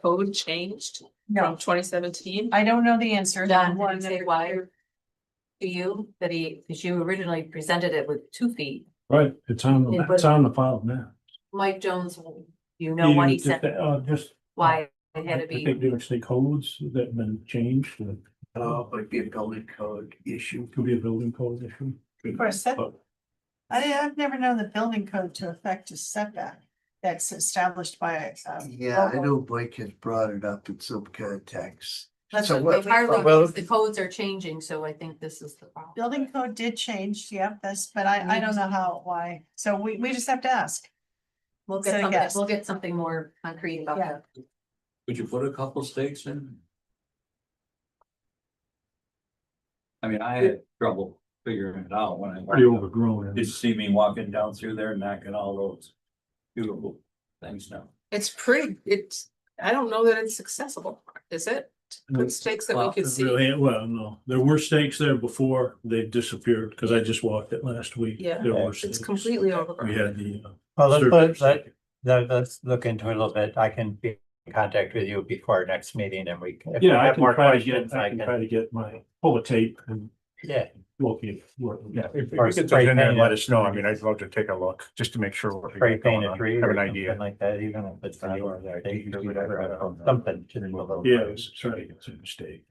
code changed No, from 2017? I don't know the answer. John, did he say why? To you, because you originally presented it with 2 feet. Right, it's on, It it's was- on the file now. Mike Jones, you know why he said, Just. why it had I to be. think there state codes that have been changed, Might be a building code issue. could be a building code issue. Of course, that, But I've never known the building code to affect a setback that's established by a. Yeah, I local- know Mike has brought it up in some context. That's So what what- part of well- it is the codes are changing, so I think this is the problem. Building code did change, yep, but I don't know how, why, so we just have to ask. We'll So, get something, yes. we'll get something more concrete about Yeah. that. Would you put a couple stakes in? I mean, I had trouble figuring it out when I. pretty walked up. overgrown. Did you see me walking down through there knocking all those beautiful things down? I don't know that it's accessible, is it? To Put stakes that we could see. Really, well, no, there were stakes there before, they disappeared, because I just walked it last week. Yeah, There were It's stakes. completely We overgrown. had the. well, survey stake. let's look into it a little bit, I can be in contact with you before our next meeting and we can. if we Yeah, I have can more try to questions, get, I can try to get my, pull a tape and Yeah, locate. Yeah, if Or you get spray those in there, paint let it. us know. I mean, I'd love to take a look, just to make sure. what we spray got going paint a on. tree Have or an something idea. like that, even if it's not or whatever, something. to do a little- Yeah, I was trying to get some mistake.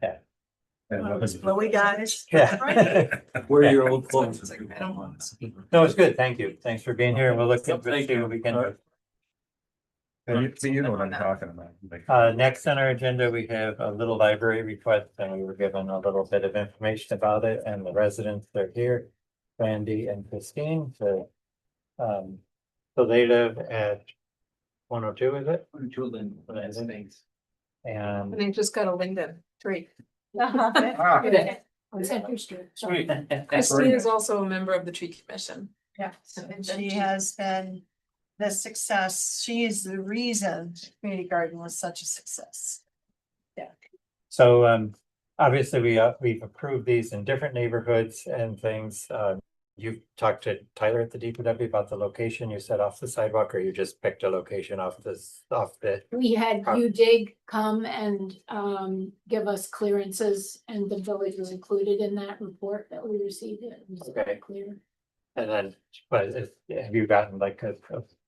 Well, we got it. Yeah. Where are your old clothes? It's like, I don't want to speak. No, it's good, thank you, thanks for being here, and we'll look into it, Thank see you. what we can do. You know what I'm talking about. Next on our agenda, we have a little library request, and we were given a little bit of information about it, and the residents are here. Randy and Christine, so they live at 102, is it? And they just got a Linden 3. Ah, On Center Street. Sweet. Christine is also a member of the tree commission. Yeah, and she has been the success, she is the reason community garden was such a success. so, obviously, we've approved these in different neighborhoods and things. You talked to Tyler at the DPW about the location you said off the sidewalk, or you just picked a location off the. We had UDIG come and give us clearances, and the village was included in that report that we received. It was Okay. clear. And then, have you gotten like a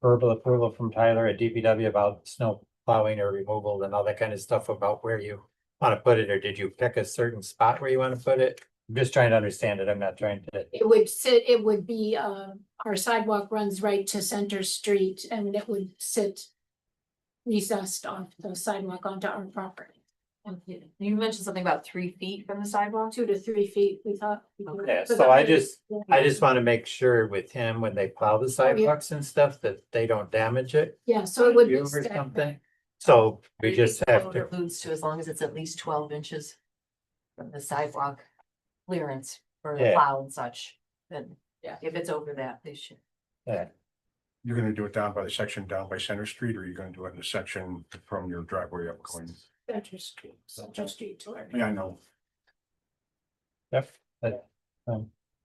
verbal approval from Tyler at DPW about snow plowing or removal and all that kind of stuff about where you want to put it, or did you pick a certain spot where you want to put it? I'm just trying to understand it. I'm not trying to. It would be, our sidewalk runs right to Center Street, and it would sit recessed off the sidewalk onto our property. You mentioned something about 3 feet from the sidewalk? 2 to 3 feet, we thought. Yeah, so I just want to make sure with him, when they plow the sidewalks and stuff, that they don't damage it. Yeah, so it would be. Or something. So we just have to. Alludes to as long as it's at least 12 inches from the sidewalk clearance for the Yeah. plow and such, then Yeah. if it's over that, they should. Yeah, You're gonna do it down by the section down by Center Street, or you're gonna do it in the section from your driveway up going? Center Street to our. Yeah, I know. yep.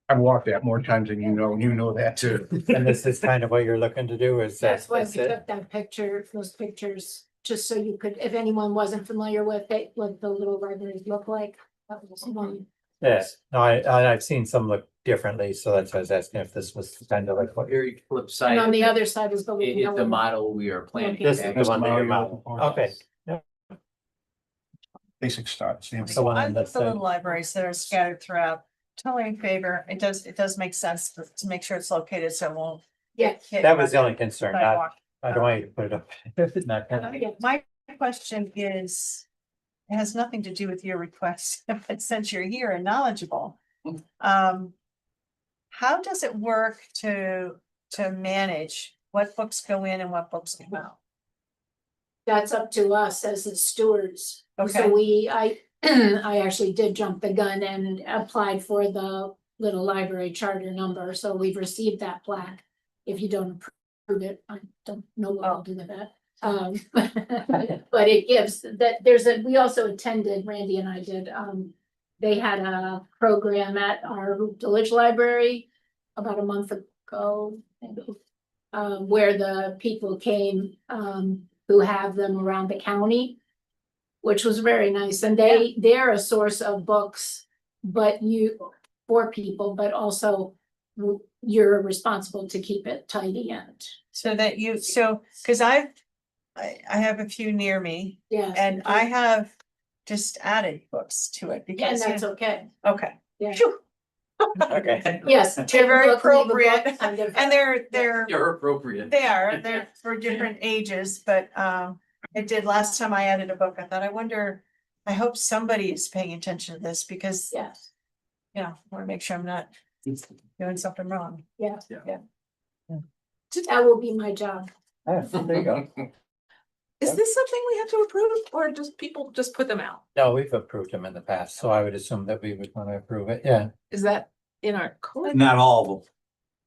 I've walked that more times than you know, and you know that too. And this is kind of what you're looking to do, is That's why we that's it? took that picture, those pictures, just so you could, if anyone wasn't familiar with it, what the little libraries look like. That was one. Yes, no, I've seen some look differently, so that's why I was asking if this was kind of like what you're. Very flip And side, on the other side was the. is the model we are planning. Okay. This is the one that you're mounting. Okay, Basic start. the one I on like that the little side. libraries that are scattered throughout, totally in favor, it does make sense to make sure it's located so it won't. Yeah. hit That was the by only concern, not, sidewalk. I don't want you to put it up. Not gonna- Yeah. My question is, it has nothing to do with your request, but since you're here and knowledgeable. How does it work to manage what books go in and what books come out? That's up to us as the stewards. Okay. So I actually did jump the gun and applied for the little library charter number, so we've received that plaque. If you don't approve it, I don't know what I'll do with that. But it gives that we also attended, Randy and I did, they had a program at our village library about a month ago, maybe, where the people came, who have them around the county, which was very nice. And they're a source of books, for people, but also you're responsible to keep it tidy and. So that cause I have a few near me Yeah. and I have just added books to it And because. that's okay. Okay. Yeah. Phew. Okay. Yes. They're very take a book, leave a book, appropriate kind of- and they're. You're appropriate. They're for different ages, but it did last time I added a book. I thought, I hope somebody is paying attention to this because, Yes, you know, I want to make sure I'm not doing something wrong. yeah. Yeah. That will be my job. Ah, there you go. Is this something we have to approve, or just people just put them out? No, we've approved them in the past, so I would assume that we would want to approve it, yeah. Is that in our code? Not all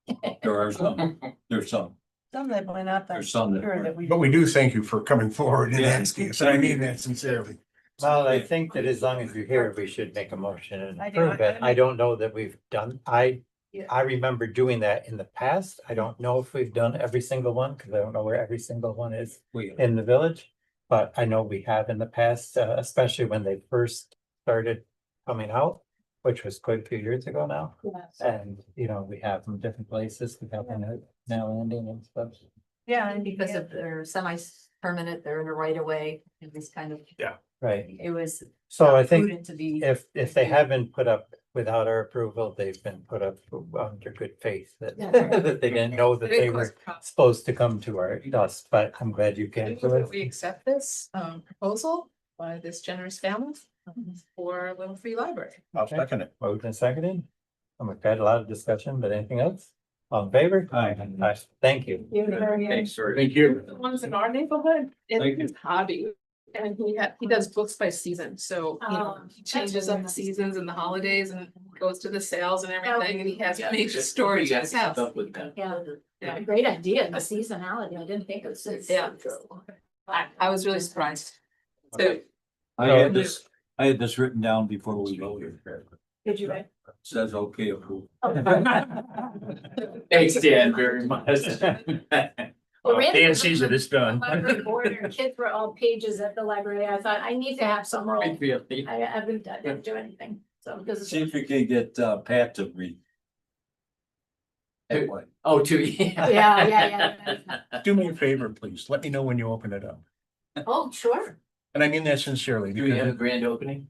of them. There are some, there's some, Some that went out. there's some that. Sure that we. But we do thank you for coming forward and Yeah. asking us, and I mean that sincerely. Well, I think that as long as you're here, we should make a motion and I do. approve it. I don't know that we've done, I Yeah. remember doing that in the past. I don't know if we've done every single one, because I don't know where every single one is in the village. But I know we have in the past, especially when they first started coming out, which was quite a few years ago now. Yes. And, we have them different places, we have them at now landing and stuff. Yeah, And because of their semi-permanent, they're in a right of way, it was kind of, Right, it was so I think prudent to be. if they have been put up without our approval, they've been put up under good faith that, Yeah. that they didn't know that they were supposed to come to our dust, but I'm glad you I came move to that it. we accept this proposal by this generous family for a little free library. I'll second it. Moved and seconded. We've had a lot of discussion, but anything else? All in favor? Aye. Thank you. Thanks, sorry. Thank you. The ones in our neighborhood, it's his hobby. And he does books by season, so, you know, he changes up the seasons and the holidays and goes to the sales and everything, and he has major storage at his house. Yeah, Yeah. great idea, the seasonality, I didn't think it was. Yeah. I was really surprised. So, I had this written down before we voted. Did you? Says okay approved. Thanks, Dan, very much. Well, Randy Dan was sees it, it's done. library board, and kids were all pages at the library. I thought I need to have some role. I didn't do anything, so because. See if you can get Pat to read. Anyway. Oh, too, yeah. Yeah. Do me a favor, please. Let me know when you open it up. Oh, sure. And I mean that sincerely. Do we have a Because, grand opening?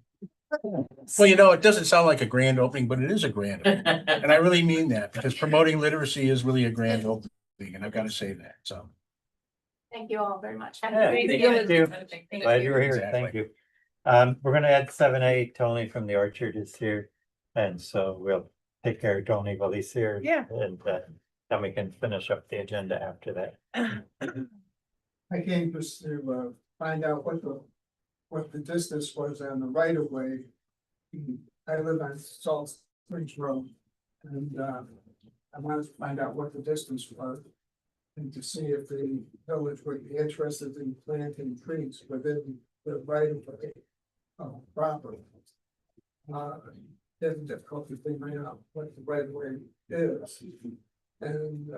well, you know, it doesn't sound like a grand opening, but it is a grand opening. And I really mean that because promoting literacy is really a grand opening, and I've got to say that, so. Thank you all very much. Yeah, thank you. Glad you were here. Exactly. Thank you. We're gonna add 7A. Tony from the Orchard is here. And so we'll take care of Tony while he's here. Yeah. And then we can finish up the agenda after that. I came just to find out what the distance was on the right of way. I live on Salt Springs Road, and I wanted to find out what the distance was. And to see if the village would be interested in planting trees within the right of way property. Then difficulty figuring out what the right of way is. And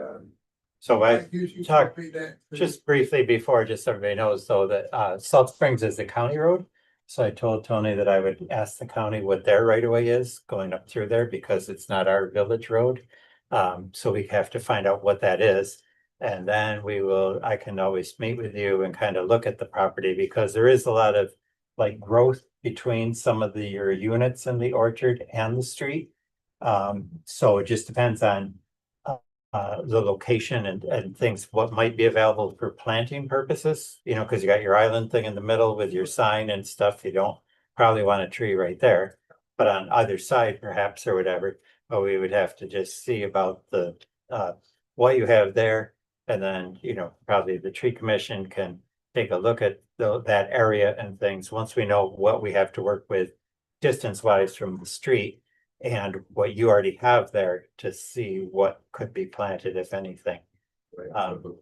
So I usually talked copy that. just briefly before, just so everybody knows though, that Salt Springs is the county road. So I told Tony that I would ask the county what their right of way is going up through there because it's not our village road. So we have to find out what that is. And then I can always meet with you and kind of look at the property because there is a lot of like growth between some of your units in the orchard and the street. So it just depends on the location and things, what might be available for planting purposes, you know, because you got your island thing in the middle with your sign and stuff. You don't probably want a tree right there, but on either side perhaps or whatever. But we would have to just see about the what you have there. And then, you know, probably the tree commission can take a look at that area and things once we know what we have to work with distance wise from the street and what you already have there to see what could be planted, if anything.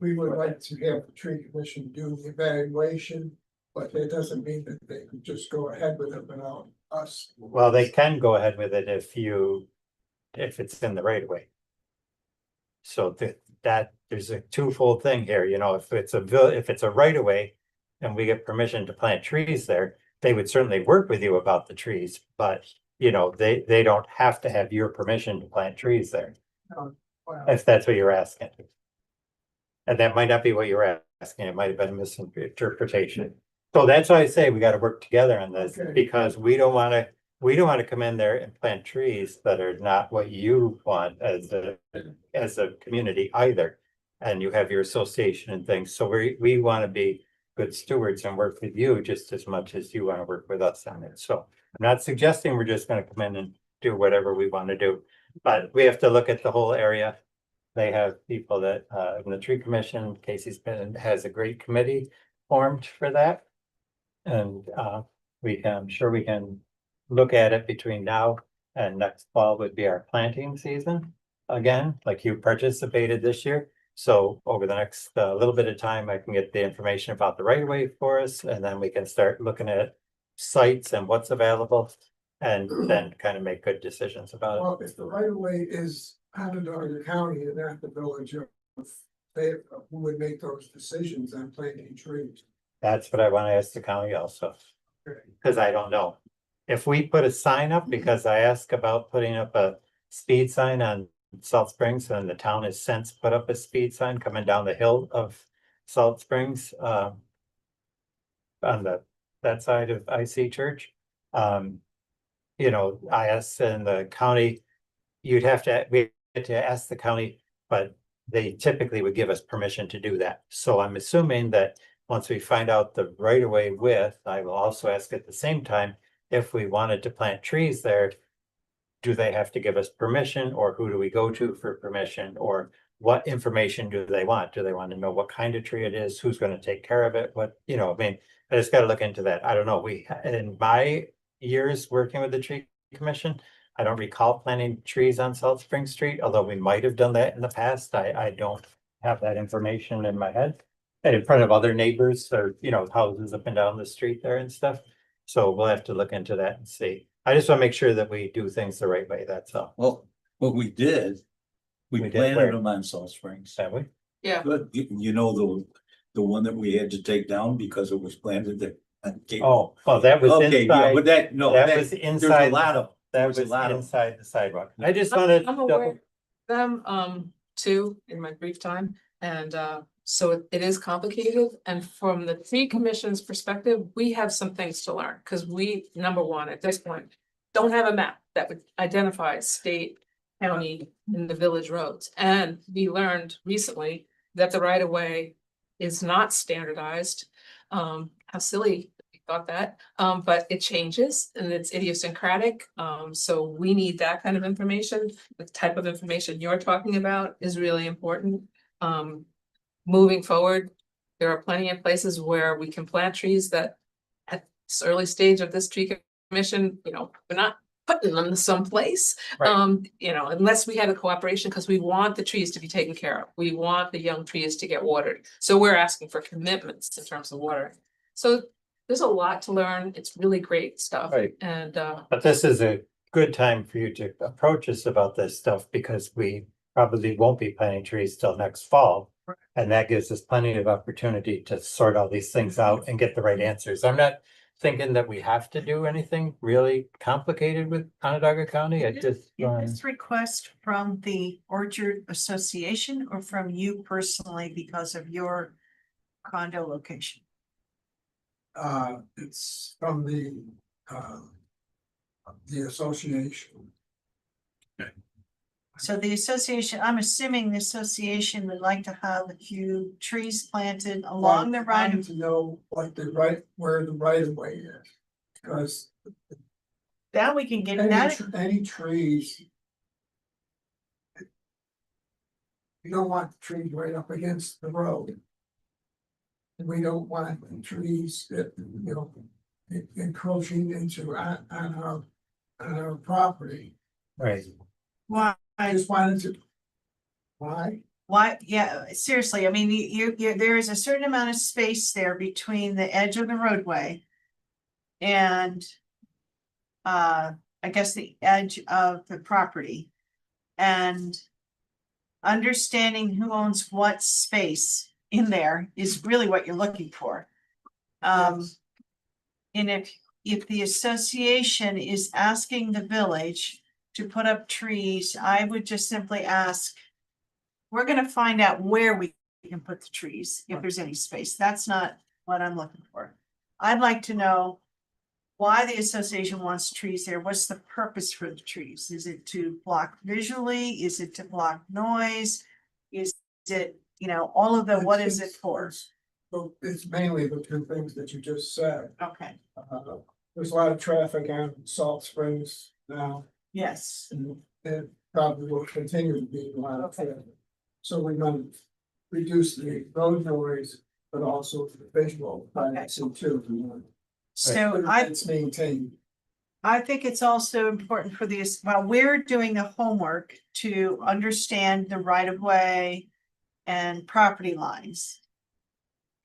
We would like to have the tree commission do the evaluation, but that doesn't mean that they could just go ahead with it without us. Well, they can go ahead with it if it's in the right of way. So that there's a twofold thing here, you know, if it's a right of way and we get permission to plant trees there, they would certainly work with you about the trees, but you know, they don't have to have your permission to plant trees there, Wow. if that's what you're asking. And that might not be what you're asking, it might have been a misinterpretation. So that's why I say we gotta work together on this, Okay. because we don't wanna come in there and plant trees that are not what you want as a community either. And you have your association and things, so we wanna be good stewards and work with you just as much as you wanna work with us on it, so. I'm not suggesting we're just gonna come in and do whatever we wanna do, but we have to look at the whole area. They have people that, in the tree commission, Casey's has a great committee formed for that. And, I'm sure we can look at it between now and next fall would be our planting season. Again, like you participated this year, so over the next, little bit of time, I can get the information about the right of way for us, and then we can start looking at sites and what's available. And then kind of make good decisions about it. Well, if the right of way is Onondaga County and not the village of Fayetteville, who would make those decisions on planting trees? That's what I want to ask the county also, Okay. because I don't know. If we put a sign up, because I asked about putting up a speed sign on Salt Springs, and the town has since put up a speed sign coming down the hill of Salt Springs, on that side of IC Church. you know, IS and the county, we had to ask the county, but they typically would give us permission to do that. So I'm assuming that once we find out the right of way width, I will also ask at the same time, if we wanted to plant trees there, do they have to give us permission, or who do we go to for permission, or what information do they want? Do they want to know what kind of tree it is, who's gonna take care of it, what, you know, I mean, I just gotta look into that. I don't know, in my years working with the tree commission, I don't recall planting trees on South Spring Street, although we might have done that in the past. I don't have that information in my head. And in front of other neighbors or, you know, houses up and down the street there and stuff. So we'll have to look into that and see. I just want to make sure that we do things the right way, that's all. Well, what we did, we We did where? planted them on Salt Springs. Have we? Yeah, But you know, the one that we had to take down because it was planted there. Oh, that was Okay, yeah, but inside, that was there's a inside, lot of. that there was was a lot of- inside the sidewalk. I just wanted. I'm aware of them, too, in my brief time, and, so it is complicated, and from the tree commission's perspective, we have some things to learn, because we, number one, at this point, don't have a map that would identify state, county, and the village roads, and we learned recently that the right of way is not standardized. How silly we thought that, but it changes and it's idiosyncratic, so we need that kind of information. The type of information you're talking about is really important. Moving forward, there are plenty of places where we can plant trees that at this early stage of this tree commission, you know, we're not putting them someplace. Right. You know, unless we had a cooperation, because we want the trees to be taken care of. We want the young trees to get watered. So we're asking for commitments in terms of watering. So there's a lot to learn. It's really great stuff. Right. And But this is a good time for you to approach us about this stuff because we probably won't be planting trees till next fall. And that gives us plenty of opportunity to sort all these things out and get the right answers. I'm not thinking that we have to do anything really complicated with Onondaga County. I just, Is this request from the Orchard Association or from you personally because of your condo location? It's from the association. So the association, I'm assuming the association would like to have a few trees planted along the right of. To know what where the right of way is, because That we can get that. any trees. You don't want the trees right up against the road. And we don't want trees that, you know, encroaching into on our property. right. Why? I just wanted to. Why? Why, yeah, seriously, I mean, there is a certain amount of space there between the edge of the roadway. And. I guess the edge of the property. And. Understanding who owns what space in there is really what you're looking for. And if the association is asking the village to put up trees, I would just simply ask. We're gonna find out where we can put the trees, if there's any space. That's not what I'm looking for. I'd like to know why the association wants trees there. What's the purpose for the trees? Is it to block visually? Is it to block noise? Is it, you know, all of the, what is it for? Well, it's mainly the two things that you just said. Okay, There's a lot of traffic on Salt Springs now, yes, and it probably will continue to be a lot of traffic. So we're gonna reduce the road noise, but also the visual privacy too. so It's maintained. I think it's also important for this, while we're doing the homework to understand the right of way and property lines.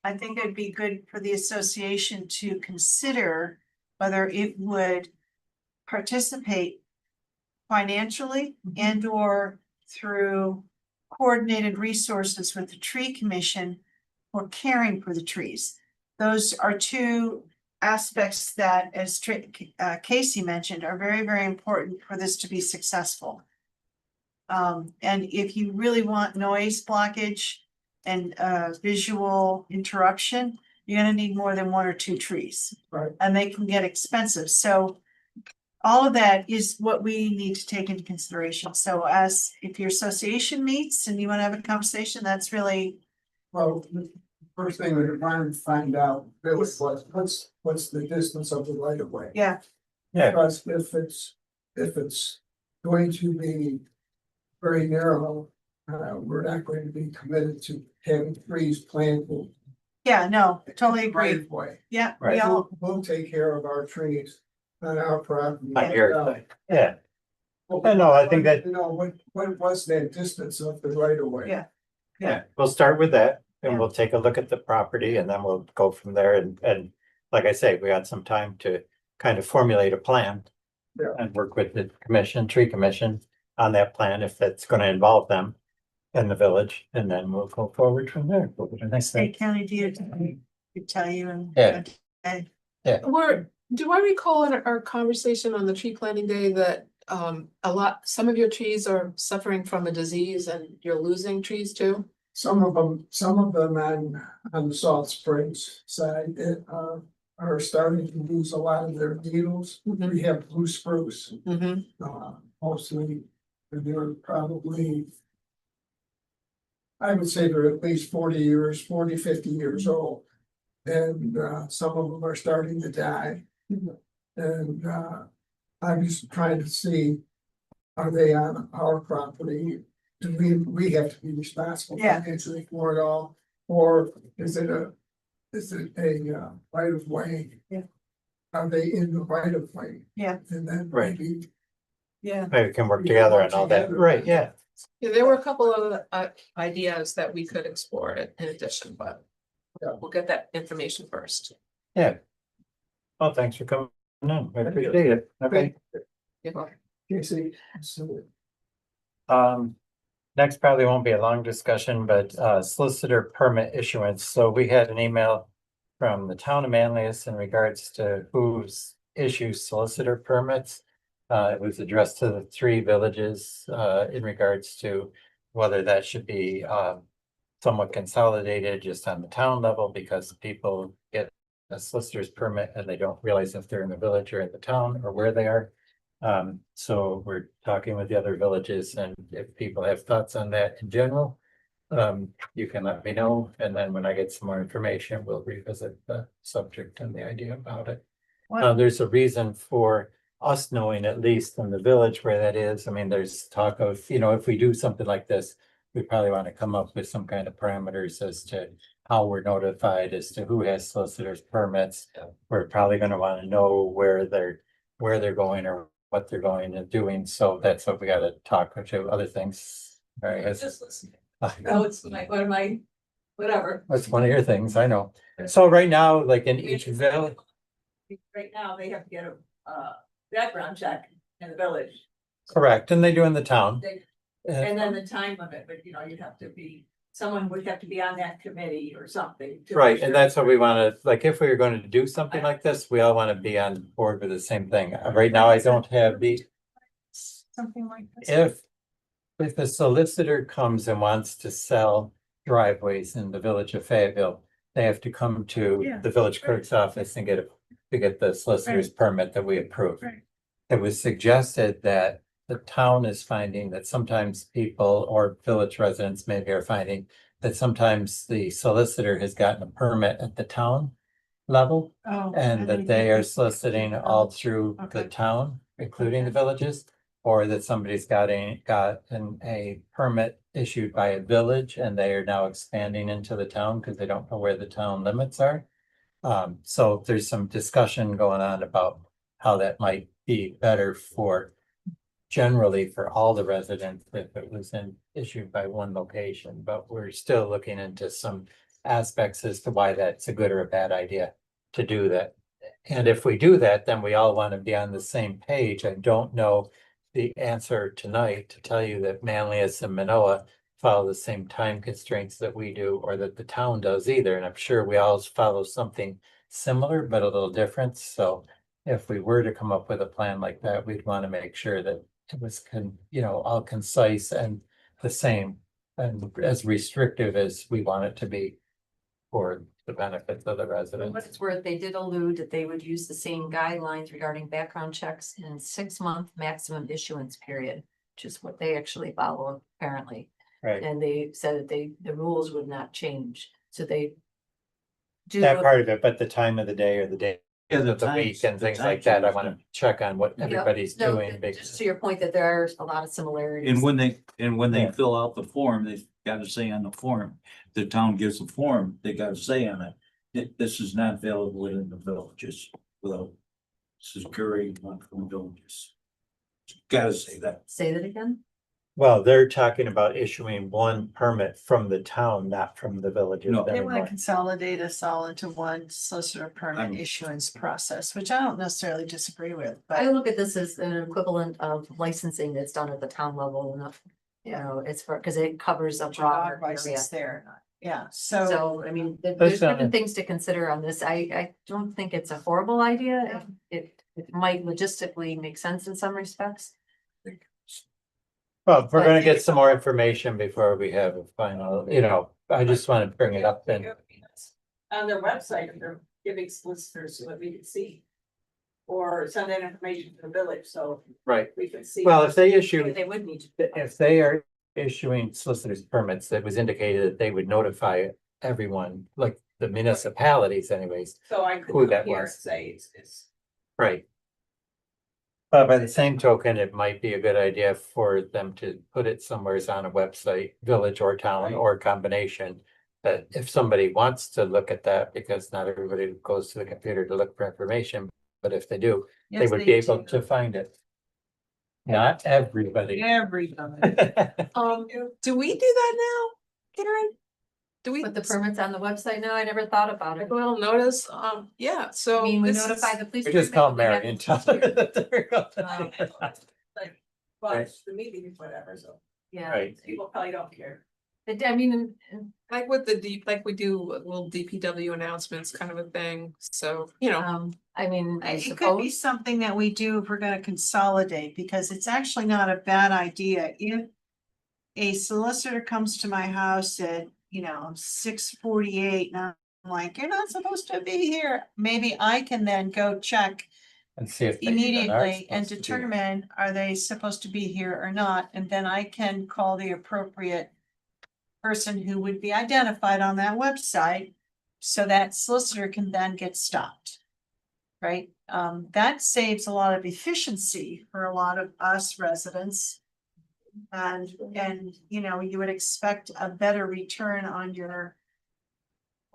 I think it'd be good for the association to consider whether it would participate financially and or through coordinated resources with the tree commission for caring for the trees. Those are two aspects that, as Casey mentioned, are very, very important for this to be successful. And if you really want noise blockage and visual interruption, you're gonna need more than one or two trees. Right. And they can get expensive, so all of that is what we need to take into consideration. So as if your association meets and you want to have a conversation, that's really, Well, the first thing we're trying to find out really was, what's the distance of the right of way? yeah, Yeah. Because if it's going to be very narrow, we're not going to be committed to having trees planted. yeah, no, totally agree. Right of way. Yeah, we Right. all, We'll take care of our trees on our property. On your side, yeah. I know, I think that- You know, what was that distance of the right of way? Yeah. Yeah, we'll start with that and Yeah. we'll take a look at the property and then we'll go from there and like I say, we got some time to kind of formulate a plan. Yeah. And work with the commission, tree commission on that plan if that's gonna involve them in the village and then we'll go forward from there. What would the next State thing? County DOT could tell you and. Yeah. Do I recall in our conversation on the tree planting day that some of your trees are suffering from a disease and you're losing trees too? Some of them on the Salt Springs side, are starting to lose a lot of their needles. Mhm. We have blue spruce, Mm-hmm. mostly, and they're probably. I would say they're at least 50 years old. And some of them are starting to die. And I'm just trying to see, are they on our property? Do we have to be responsible Yeah. financially for it all? Or is it a right of way? Yeah. Are they in the right of way? Yeah. And then Right. maybe Yeah, Maybe we can work We can together work and all that, together. right, yeah. Yeah, there were a couple of ideas that we could explore in addition, but Yeah. we'll get that information first. Yeah. Well, thanks for coming in. I appreciate it. Okay. Yeah. Casey, so Next probably won't be a long discussion, but solicitor permit issuance. So we had an email from the town of Manlius in regards to who's issues solicitor permits. It was addressed to the three villages in regards to whether that should be somewhat consolidated just on the town level because people get a solicitor's permit and they don't realize if they're in the village or in the town or where they are. So we're talking with the other villages and if people have thoughts on that in general, you can let me know. And then when I get some more information, we'll revisit the subject and the idea about it. There's a reason for us knowing at least in the village where that is. I mean, there's talk of, if we do something like this, we probably want to come up with some kind of parameters as to how we're notified as to who has solicitors permits. We're probably going to want to know where they're going or what they're going and doing. So that's what we got to talk to other things. All right. Just listen. No, it's like, what am I, whatever. That's one of your things, I know. So right now, like in each village, Right now, they have to get a background check in the village, correct, and they do in the town. and then the time limit, but someone would have to be on that committee or something. to Right, make and sure. that's what we want to, like, if we were going to do something like this, we all want to be on board with the same thing. Right now, I don't have the, something like this. if a solicitor comes and wants to sell driveways in the village of Fayetteville, they have to come to Yeah. the village clerk's office and get the solicitor's permit that we approve. Right. It was suggested that the town is finding that sometimes people or village residents maybe are finding that sometimes the solicitor has gotten a permit at the town level Oh, and that they are soliciting all through the Okay. town, including the villages. Or that somebody's gotten a permit issued by a village and they are now expanding into the town because they don't know where the town limits are. So there's some discussion going on about how that might be better for generally for all the residents if it was issued by one location, but we're still looking into some aspects as to why that's a good or a bad idea to do that. And if we do that, then we all want to be on the same page. I don't know the answer tonight to tell you that Manlius and Manoa follow the same time constraints that we do or that the town does either. And I'm sure we all follow something similar, but a little different. So if we were to come up with a plan like that, we'd want to make sure that it was all concise and the same and as restrictive as we want it to be for the benefits of the For residents. what it's worth, they did allude that they would use the same guidelines regarding background checks in 6-month maximum issuance period, which is what they actually follow apparently. Right, And they said that the rules would not change, so they do. that part of it, but the time of the day or the day Yeah, of the week and things like that, I wanna check on what Yep. everybody's No, doing. Just because- to your point that there are a lot of similarities. And when they Yeah. fill out the form, they've got to say on the form, the town gives a form, they got to say on it. This is not available in the villages without securing one from villages. Gotta say that. Say that again? Well, they're talking about issuing one permit from the town, not from the villages No. They want to anymore. consolidate us all into one solicitor permit I'm- issuance process, which I don't necessarily disagree with, I but look at this as an equivalent of licensing that's done at the town level enough. You know, it's for, because it covers a broader dog area. license there. Yeah, so So, I mean, there's Listen, different things to consider on this. I don't think it's a horrible idea. It might logistically make sense in some respects. Well, we're but- gonna get some more information before we have a final, I just wanna bring it up then. On their website, if they're giving solicitors so that we can see. Or send that information to the village, so Right. we can see. Well, if they issue, They would need to. if they are issuing solicitors permits, that was indicated that they would notify everyone, like the municipalities anyways. So I could who come that here and was. say it's. Right. But by the same token, it might be a good idea for them to put it somewhere on a website, village or town Right. or combination. That if somebody wants to look at that, because not everybody goes to the computer to look for information, but if they do, they yes, would be able do. to find it. Not everybody. Everybody. Do we do that now, Karen? Do we? Put the permits on the website now? I never thought about it. Well, notice, yeah, I so. mean, we this is- notify the police. We just call department, Mary and we tell have her to- that they're Um, going. Like, watch the meeting or whatever, so Yeah, Right. people probably don't care. I mean, Like with the deep, like we do little DPW announcements kind of a thing, so, you know. I mean, I It could be suppose, something that we do if we're gonna consolidate, because it's actually not a bad idea if. A solicitor comes to my house at, 6:48, and I'm like, you're not supposed to be here. Maybe I can then go check And see if. they even are immediately and supposed to be. determine, are they supposed to be here or not? And then I can call the appropriate person who would be identified on that website, so that solicitor can then get stopped. Right? That saves a lot of efficiency for a lot of us residents. And you would expect a better return on your,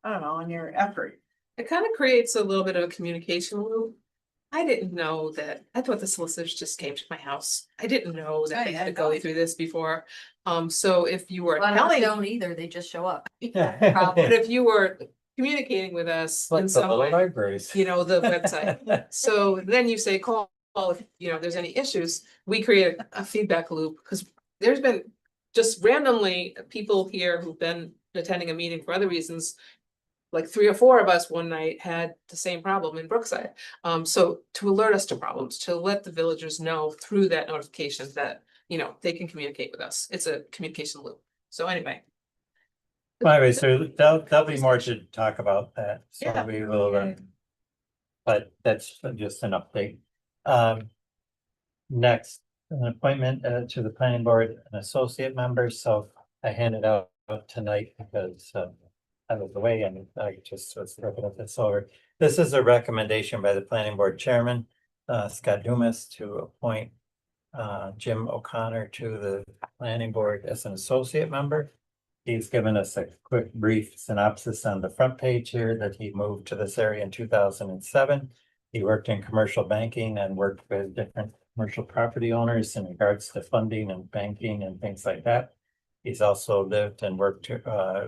I don't know, on your effort. It kind of creates a little bit of a communication loop. I didn't know that, I thought the solicitors just came to my house. I didn't know that they had to go through this before. So if you were a lot of us telling, don't either, they just show up. but if you were communicating with us Like in the some little way, libraries. the website. So then you say, call, if, there's any issues, we create a feedback loop, because there's been just randomly people here who've been attending a meeting for other reasons. Like 3 or 4 of us one night had the same problem in Brookside. So to alert us to problems, to let the villagers know through that notification that, they can communicate with us. It's a communication loop. So anyway. Well, anyway, so there'll be more to talk about that, so Yeah. we will, but that's just an update. Next, an appointment to the planning board, an associate member, so I handed out tonight because I was away and I just was looking at this over. This is a recommendation by the planning board chairman, Scott Dumas, to appoint Jim O'Connor to the planning board as an associate member. He's given us a quick brief synopsis on the front page here that he moved to this area in 2007. He worked in commercial banking and worked with different commercial property owners in regards to funding and banking and things like that. He's also lived and worked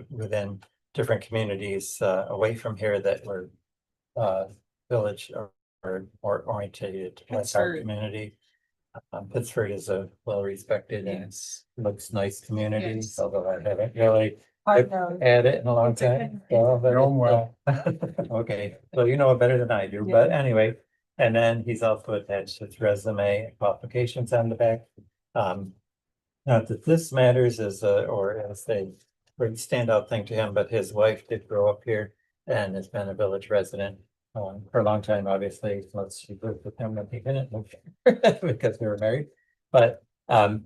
within different communities away from here that were village or more oriented like our Pittsburgh. community. Pittsburgh is a well-respected and looks nice community, Yes. although I haven't really I looked know. at it in a long time. So, but- Going well. Okay, so you know it better than I do, but anyway, and then he's also attached his resume and qualifications on the back. Not that this matters as a, or as a great standout thing to him, but his wife did grow up here and has been a village resident for a long time, obviously, unless she lived with him when he didn't live there, because we were married. But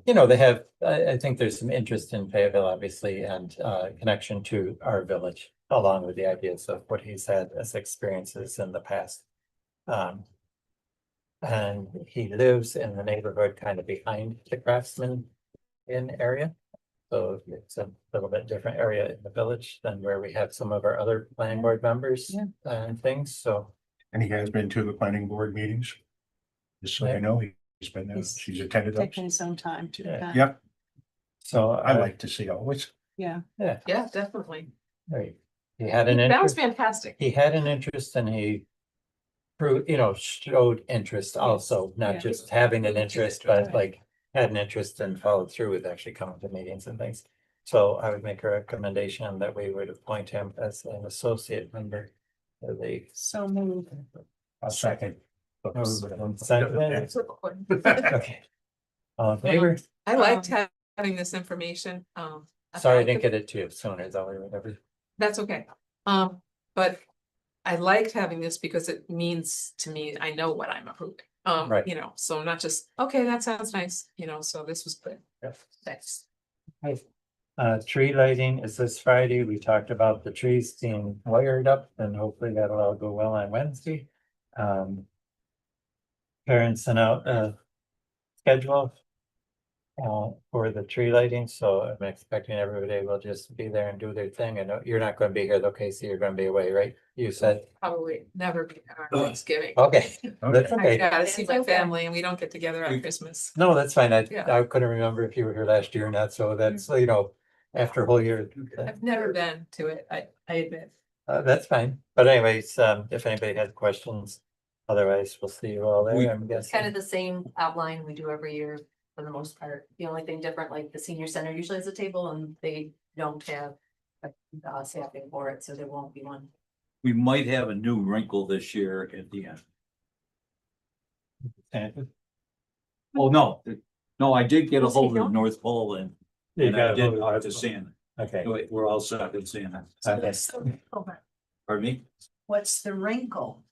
you know, they have, I think there's some interest in Fayetteville, obviously, and connection to our village, along with the ideas of what he's had as experiences in the past. And he lives in the neighborhood kind of behind the Craftsman Inn area. So it's a little bit different area in the village than where we have some of our other planning board members and things, so. And he has been to the planning board meetings. Just so Yeah. you know, he's been there, He's she's attended those. Taking his own time to. Yeah. kind of- Yep, So I like to see always. Yeah. Yeah, Yeah, definitely. right. He had an That was interest, fantastic. he had an interest and he proved, you know, showed interest also, not Yeah. just having an Proved his interest, interest, but like had an interest and followed through with actually coming to meetings and things. So I would make a recommendation that we would appoint him as an associate member of the. So moved. I'll second. Second. Okay. All in favor? I liked having this information. Sorry, I about didn't the- get it to you sooner, though, or whatever. That's okay. But I liked having this because it means to me, I know what I'm approving. Right. You know, so not just, okay, that sounds nice, you know, so this was good. Thanks. Tree lighting is this Friday. We talked about the trees being wired up and hopefully that'll all go well on Wednesday. Parents sent out a schedule for the tree lighting, so I'm expecting everybody will just be there and do their thing. I know you're not gonna be here though, Casey, you're gonna be away, right? You said, Probably never be on Thanksgiving. okay, that's I okay. gotta see my It's okay. family and we don't get together at Christmas. No, that's fine. Yeah. I couldn't remember if you were here last year or not, so that's, you know, after a whole year. I've never been to it, I admit. That's fine, but anyways, if anybody has questions, otherwise we'll see you all there, I'm It's kind guessing. of the same outline we do every year for the most part. The only thing different, like the senior center usually has a table and they don't have staffing for it, so there won't be one. We might have a new wrinkle this year at the end. Oh, no, I did get a What's he hold of doing? the North Pole and You I got did it. talk to Santa. Okay. We're all set with Santa. Okay. Pardon me? What's the wrinkle?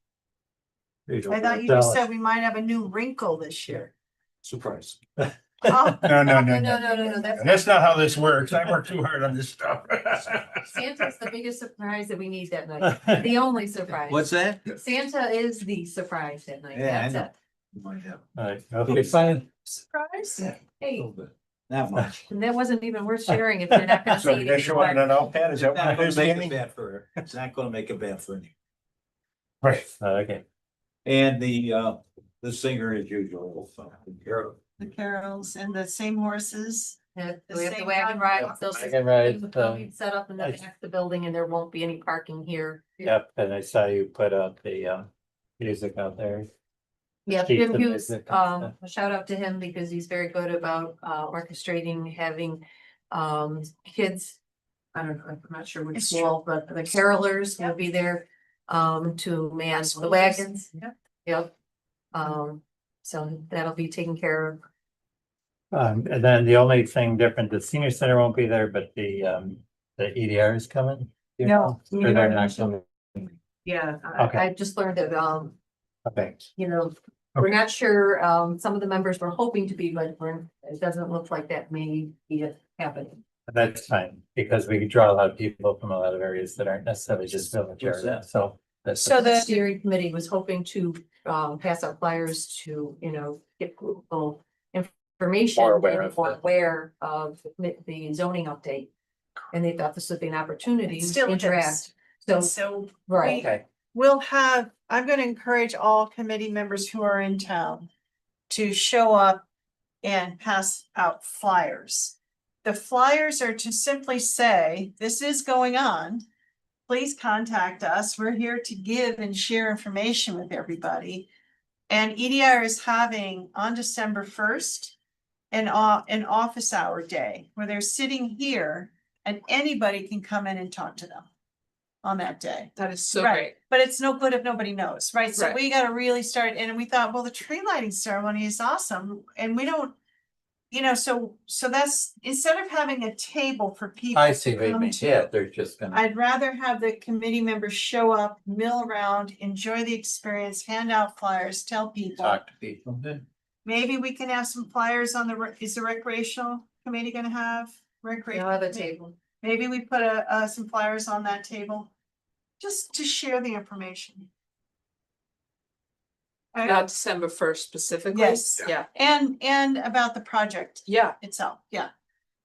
I I thought you just said we might have a new wrinkle this year. Surprise. Oh, No, no, no, No, no. no, no, no, that's. That's not how this works. I work too hard on this stuff. Santa's the biggest surprise that we need that night. The only surprise. What's that? Santa is the surprise that night. Yeah, I That's know. it. We might have Alright, okay, fine. surprise. a Hey, little bit, not much. and that wasn't even worth sharing if you're not gonna So say you guys it. showing an iPad, is that It's not what it gonna is, make it Danny? bad for her. It's not gonna make it bad for any. Right. Okay, And the singer as usual, so. The carols and the same horses. Yeah, The we have the same wagon time. ride. They'll I can ride, be set up in the I- back of the building and there won't be any parking here. yep, and I saw you put out the music out there. Yeah, Keep Jim the Hughes, music and stuff. a shout out to him because he's very good about orchestrating, having kids. I don't know, I'm not sure which It's school, but the carolers will be there to man the wagons. Yep. Yep. So that'll be taken care of. And then the only thing different, the senior center won't be there, but the EDR is coming. you No, know? Or they're not coming? Yeah, Okay. I just learned that, Okay, you know, we're not sure, some of the members were hoping to be, but it doesn't look like that may be happening. that's fine, because we draw a lot of people from a lot of areas that aren't necessarily just village area, so. That's So The the, steering committee was hoping to pass out flyers to, you know, get people information. More aware and of more it. aware of the zoning update. And they thought this would be an opportunity It to still is. interact. So, so right, Okay, we'll have, I'm gonna encourage all committee members who are in town to show up and pass out flyers. The flyers are to simply say, this is going on. Please contact us. We're here to give and share information with everybody. And EDR is having on December 1st an office hour day where they're sitting here and anybody can come in and talk to them on that day. That is so Right. great. But it's no good if nobody knows, right? So Right. we gotta really start, and we thought, well, the tree lighting ceremony is awesome, and we don't. you know, so that's, instead of having a table for people. I see what to you come mean. to, Yeah, they're just gonna. I'd rather have the committee members show up, mill around, enjoy the experience, hand out flyers, tell people. Talk to people. Maybe we can have some flyers on is the recreational committee gonna have? They'll Recreational, have a table. maybe we put some flyers on that table, just to share the information. Not December 1st specifically. Yes. Yeah, And about the project yeah. itself, yeah,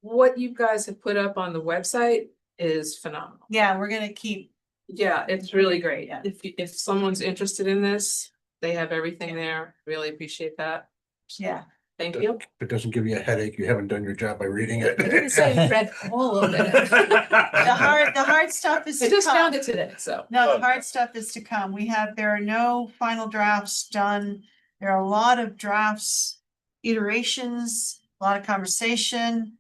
What you guys have put up on the website is phenomenal. yeah, we're gonna keep, Yeah, it's really great. Yeah. If someone's interested in this, they have everything there. Really appreciate that. yeah. Thank you. If it doesn't give you a headache, you haven't done your job by reading it. I didn't say read all of it. The hard stuff is I to just come. found it today, so. No, the hard stuff is to come. There are no final drafts done. There are a lot of drafts, iterations, a lot of conversation.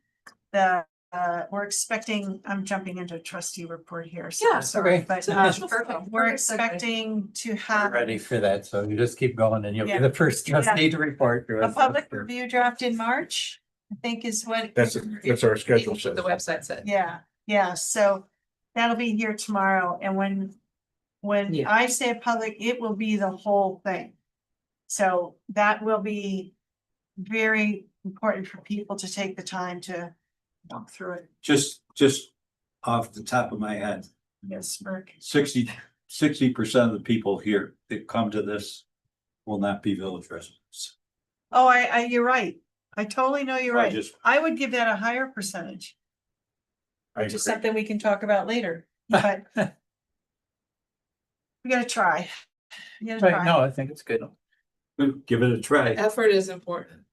We're expecting, I'm jumping into a trustee report here, so Yeah, sorry, okay. but Perfect. we're Perfect. expecting to I'm have ready for that, so you just keep going and you'll be Yeah. the first trustee to report to a us. public review draft in March, I think is what. That's our schedule. The website said. Yeah, so that'll be here tomorrow, and when Yeah. I say public, it will be the whole thing. So that will be very important for people to take the time to walk through it. Just off the top of my head, Yes, Burke. 60% of the people here that come to this will not be village residents. Oh, you're right. I totally know you're I right. just- I would give that a higher percentage, I which is agree. something we can talk about later, but we gotta try. We gotta Right, try. no, I think it's good. Give it a try. Effort is important.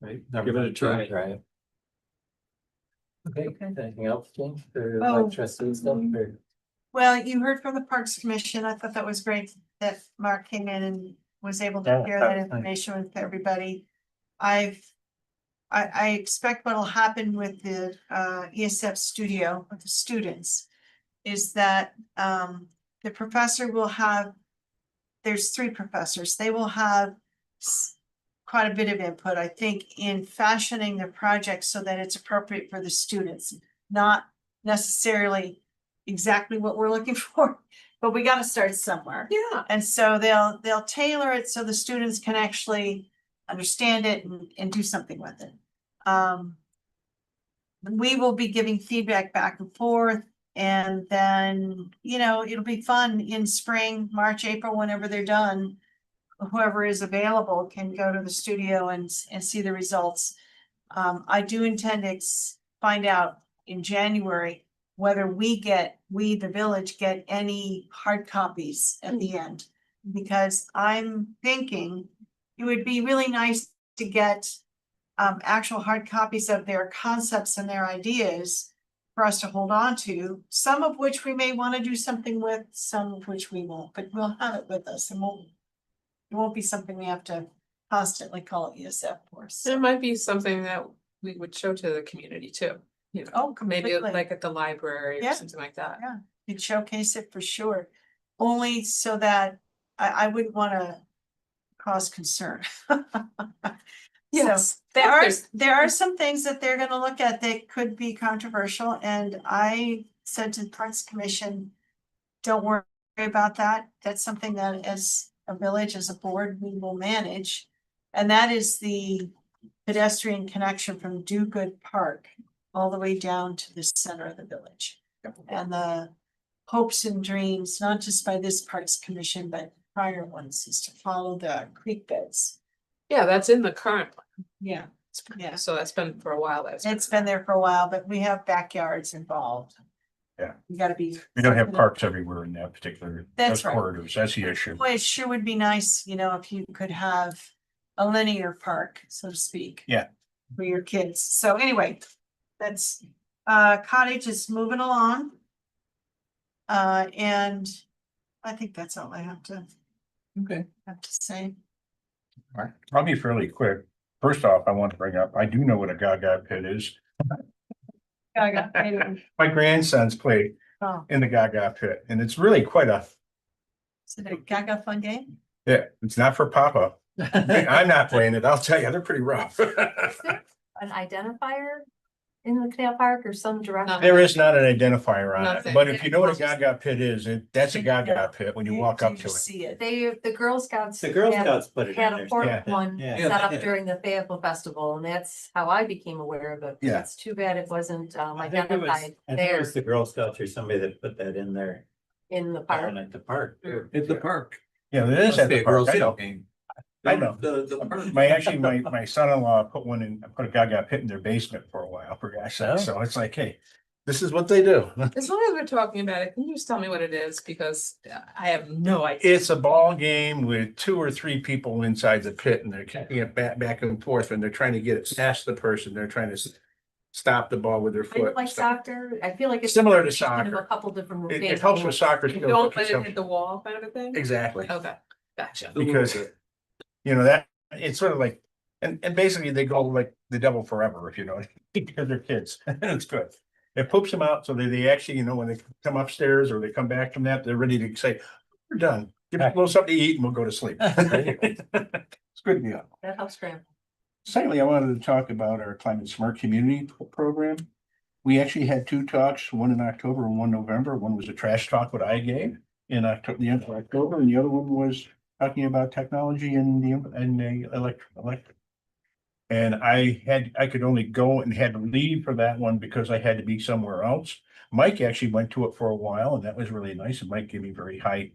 Right. Give it a try. Right. Okay, anything else, James, or Oh. like trustees stuff, or? Well, you heard from the Parks Commission. I thought that was great that Mark came in and was able to Yeah, share that that was nice. information with everybody. I expect what'll happen with the ESF studio with the students is that the professor will have, there's 3 professors, they will have quite a bit of input, I think, in fashioning the project so that it's appropriate for the students, not necessarily exactly what we're looking for, but we gotta start somewhere. Yeah. And so they'll tailor it so the students can actually understand it and do something with it. We will be giving feedback back and forth, and then, it'll be fun in spring, March, April, whenever they're done. Whoever is available can go to the studio and see the results. I do intend to find out in January whether we, the village, get any hard copies at the end. Because I'm thinking it would be really nice to get actual hard copies of their concepts and their ideas for us to hold on to, some of which we may want to do something with, some of which we won't, but we'll have it with us and it won't be something we have to constantly call ESF for. It might be something that we would show to the community too. Oh, Maybe completely. like at the library Yeah. or something like that. Yeah, you'd showcase it for sure, only so that I wouldn't want to cause concern. Yes. So there are some things that they're gonna look at that could be controversial, and I said to the Parks Commission, don't worry about that. That's something that as a village, as a board, we will manage. And that is the pedestrian connection from Do Good Park all the way down to the center of the village. And the hopes and dreams, not just by this Parks Commission, but prior ones, is to follow the creek beds. Yeah, that's in the current one. Yeah. Yeah. So that's been for a while. It's been there for a while, but we have backyards involved. Yeah. You gotta be. We don't have parks everywhere in that particular, That's those right. corridors, that's the issue. Boy, it sure would be nice, if you could have a linear park, so to speak. Yeah. For your kids. So anyway, that's, cottage is moving along. And I think that's all I have to say. All right, I'll be fairly quick. First off, I want to bring up, I do know what a Gaga pit is. My grandsons played Oh, in the Gaga pit, and it's really quite a, is it a Gaga fun game? yeah, it's not for Papa. I'm not playing it, I'll tell you, they're pretty rough. an identifier in the canal park or some direction? There is not an identifier on it, Nothing. but if you know what a Gaga pit is, that's a Gaga pit when you walk up to it. See it. The Girl Scouts. The Girl had- Scouts put it in Had a there. port Yeah. one Yeah. set up during the Fayetteville Festival, and that's how I became aware of it. Yeah. It's too bad it wasn't I think it was, identified I think it there was the Girl Scouts or somebody that put that in there. in the park. Down at the park. too. At the park. Yeah, it is at the park, I know. game. I know. The park. My son-in-law put a Gaga pit in their basement for a while, for gosh Oh. sake, so it's like, hey, this is what they do. As long as we're talking about it, can you just tell me what it is? Because I have no idea. It's a ball game with 2 or 3 people inside the pit and they're kicking it back and forth and they're trying to get it past the person. They're trying to stop the ball with their Kind of foot. like soccer, I feel like it's. Similar to kind of soccer. A couple different. It helps with soccer. You skills, don't but let it some- hit the wall kind of a thing? Exactly, Okay, gotcha. because that, it's sort of like, and basically they go like the devil forever, if you know, because they're kids, and it's good. It poops them out so that they actually, when they come upstairs or they come back from that, they're ready to say, we're done. Give us a little something to eat and we'll go to sleep. It's good deal. That helps scramble. Secondly, I wanted to talk about our Climate Smart Community Program. We actually had 2 talks, one in October and one November. One was a trash talk what I gave in October, the end of October, and the other one was talking about technology and the electric. And I could only go and had to leave for that one because I had to be somewhere else. Mike actually went to it for a while and that was really nice. And Mike gave me very high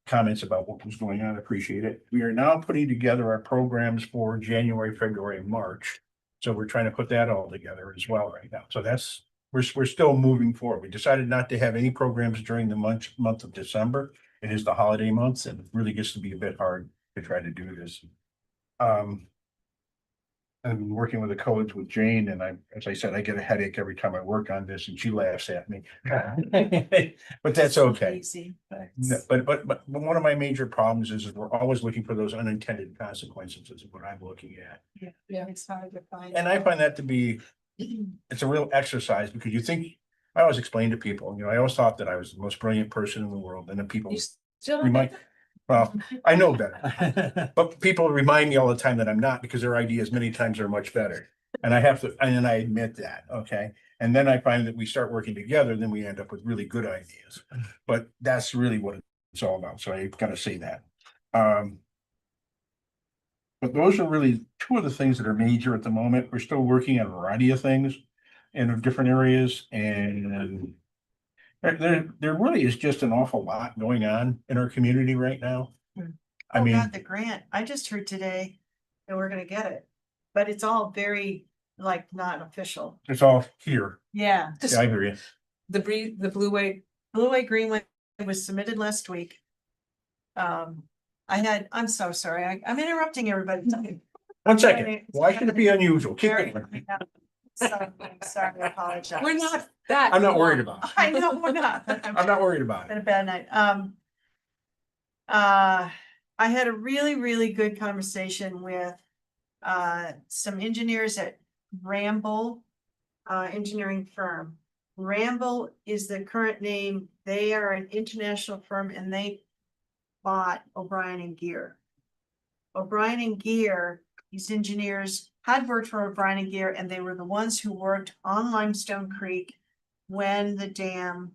comments about what was going on. I appreciate it. We are now putting together our programs for January, February, and March. So we're trying to put that all together as well right now. So we're still moving forward. We decided not to have any programs during the month of December. It is the holiday months and it really gets to be a bit hard to try to do this. I'm working with the codes with Jane and as I said, I get a headache every time I work on this and she laughs at me. But that's okay. Easy. No, but one of my major problems is we're always looking for those unintended consequences is what I'm looking at. Yeah, it's hard to find. And I find that to be, it's a real exercise because you think, I always explain to people, I always thought that I was the most brilliant person in the world and then people You still remind, well, I know better. But people remind me all the time that I'm not because their ideas many times are much better. And I have to, and I admit that, okay? And then I find that we start working together, then we end up with really good ideas. But that's really what it's all about. So I gotta say that. But those are really 2 of the things that are major at the moment. We're still working on a variety of things in different areas and there really is just an awful lot going on in our community right now. I Oh, mean, God, the grant. I just heard today that we're gonna get it, but it's all very, like, not official. it's all here. Yeah, Yeah, I hear you. The Blue Way, Blue Way Greenway was submitted last week. I'm so sorry. I'm interrupting everybody. 1 second. Why should it be unusual? Keep Very- going. Sorry, I apologize. we're not that. I'm not worried about it. I know we're not. I'm not worried about Been it. a bad night. I had a really, really good conversation with some engineers at Ramble engineering firm. Ramble is the current name. They are an international firm and they bought O'Brien and Gear. O'Brien and Gear, these engineers had worked for O'Brien and Gear and they were the ones who worked on Limestone Creek when the dam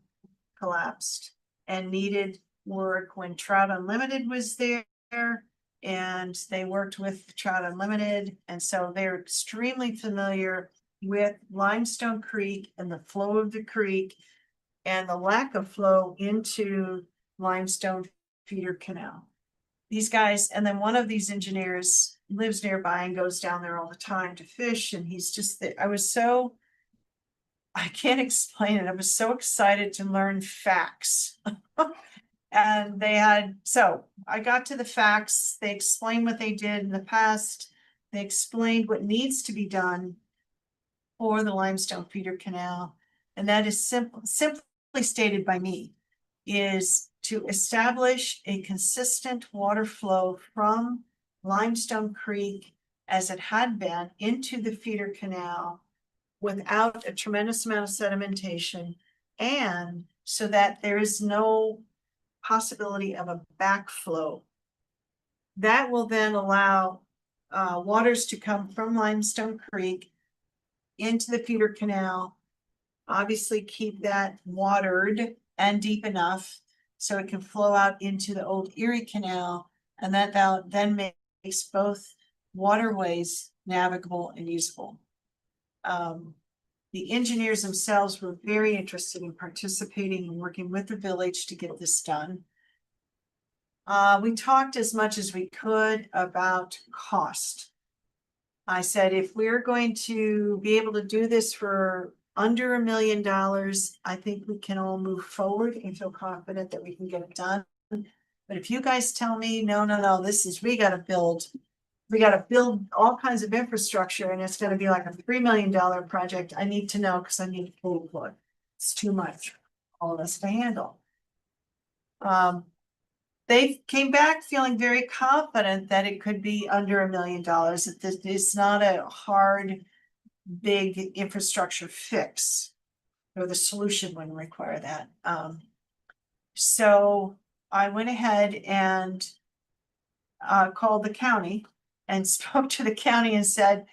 collapsed and needed work when Trout Unlimited was there. And they worked with Trout Unlimited. And so they're extremely familiar with Limestone Creek and the flow of the creek and the lack of flow into Limestone Feeder Canal. These guys, and then one of these engineers lives nearby and goes down there all the time to fish. And he's just, I can't explain it. I was so excited to learn facts. And so I got to the facts. They explained what they did in the past. They explained what needs to be done for the Limestone Feeder Canal. And that is simply stated by me, is to establish a consistent water flow from Limestone Creek as it had been into the feeder canal without a tremendous amount of sedimentation, and so that there is no possibility of a backflow. That will then allow waters to come from Limestone Creek into the feeder canal. Obviously keep that watered and deep enough so it can flow out into the old Erie Canal. And that then makes both waterways navigable and usable. The engineers themselves were very interested in participating and working with the village to get this done. We talked as much as we could about cost. I said, if we're going to be able to do this for under $1 million, I think we can all move forward and feel confident that we can get it done. But if you guys tell me, no, we gotta build all kinds of infrastructure and it's gonna be like a $3 million project, I need to know, because I need a full look. It's too much, for all of us to handle. They came back feeling very confident that it could be under $1 million. It's not a hard, big infrastructure fix, or the solution wouldn't require that. So I went ahead and called the county and spoke to the county and said,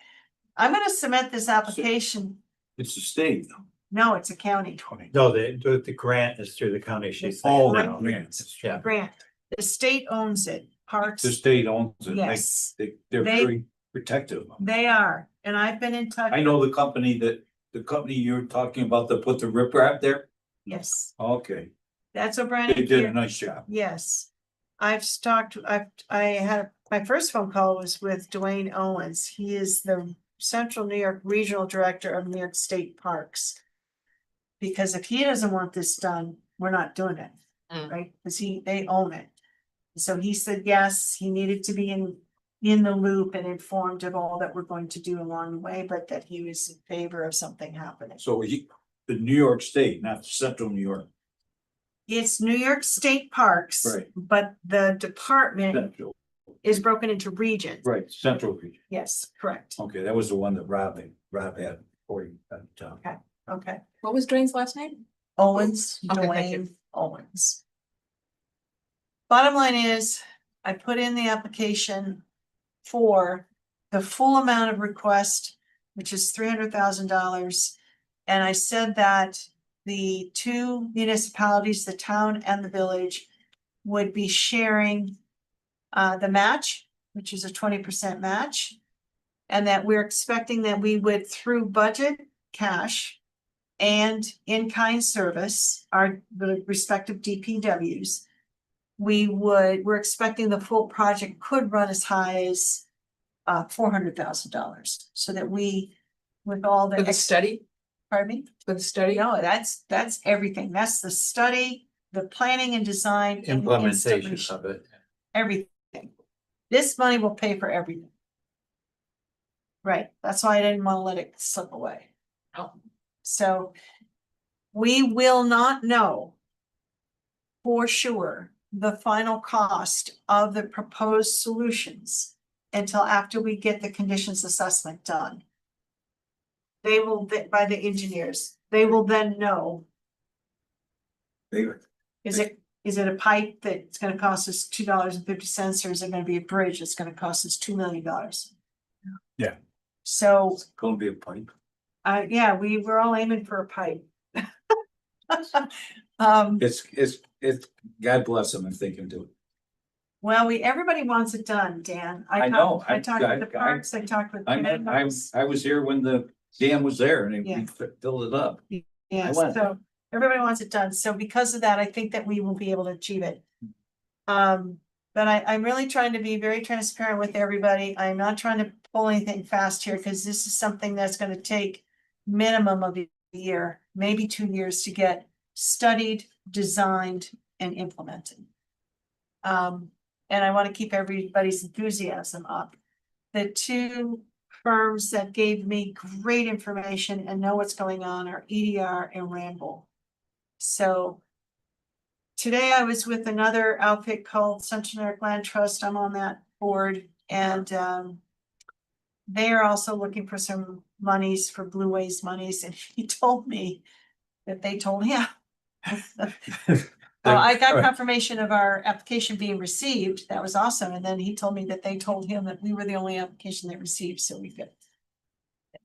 I'm gonna submit this application. It's a state. No, it's a county No, the grant is through the county, she's Oh, saying. man. Yeah. grant. The state owns it, parks. The state owns it. Yes. They're They- very protective. They are, and I've been in touch. I know the company you're talking about that put the riprap there. Yes, Okay, that's O'Brien. they did a nice job. Yes, I had, my first phone call was with Dwayne Owens. He is the Central New York Regional Director of New York State Parks. Because if he doesn't want this done, we're not doing it, right? Because they own it. So he said, yes, he needed to be in the loop and informed of all that we're going to do along the way, but that he was in favor of something happening. So the New York State, not Central New York. It's New York State Parks. Right. But the department Central, is broken into regions. right, Central region. Yes, correct. Okay, that was the one that Rob had for you. Okay. What was Dwayne's last name? Owens, Okay, thank you. Dwayne Owens. Bottom line is, I put in the application for the full amount of request, which is $300,000. And I said that the two municipalities, the town and the village, would be sharing the match, which is a 20% match. And that we're expecting that we would, through budget, cash, and in-kind service, the respective DPWs, we're expecting the full project could run as high as $400,000, so that we, with all the. For the study, Pardon me? for the study? No, that's everything. That's the study, the planning and design. and Implementation installation. of it. Everything. This money will pay for everything. Right, that's why I didn't want to let it slip away. Oh. So we will not know for sure the final cost of the proposed solutions until after we get the conditions assessment done. They will, by the engineers, they will then know, is it a pipe that's gonna cost us $2.50, or is it gonna be a bridge that's gonna cost us $2 million? Yeah. So, It's gonna be a pipe. yeah, we were all aiming for a pipe. It's, God bless them if they can do it. Well, everybody wants it done, Dan. I know. I talked with the parks, I talked with. I was here when the dam was there and Yeah. we filled it up. Yeah, I went. so everybody wants it done. So because of that, I think that we will be able to achieve it. But I'm really trying to be very transparent with everybody. I'm not trying to pull anything fast here, because this is something that's gonna take minimum of a year, maybe 2 years to get studied, designed, and implemented. And I want to keep everybody's enthusiasm up. The two firms that gave me great information and know what's going on are EDR and Ramble. So today I was with another outfit called Central New York Land Trust. I'm on that board, and they are also looking for some monies for Blue Ways monies, and he told me that they told him. I got confirmation of our application being received. That was awesome. And then he told me that they told him that we were the only application they received, so we could.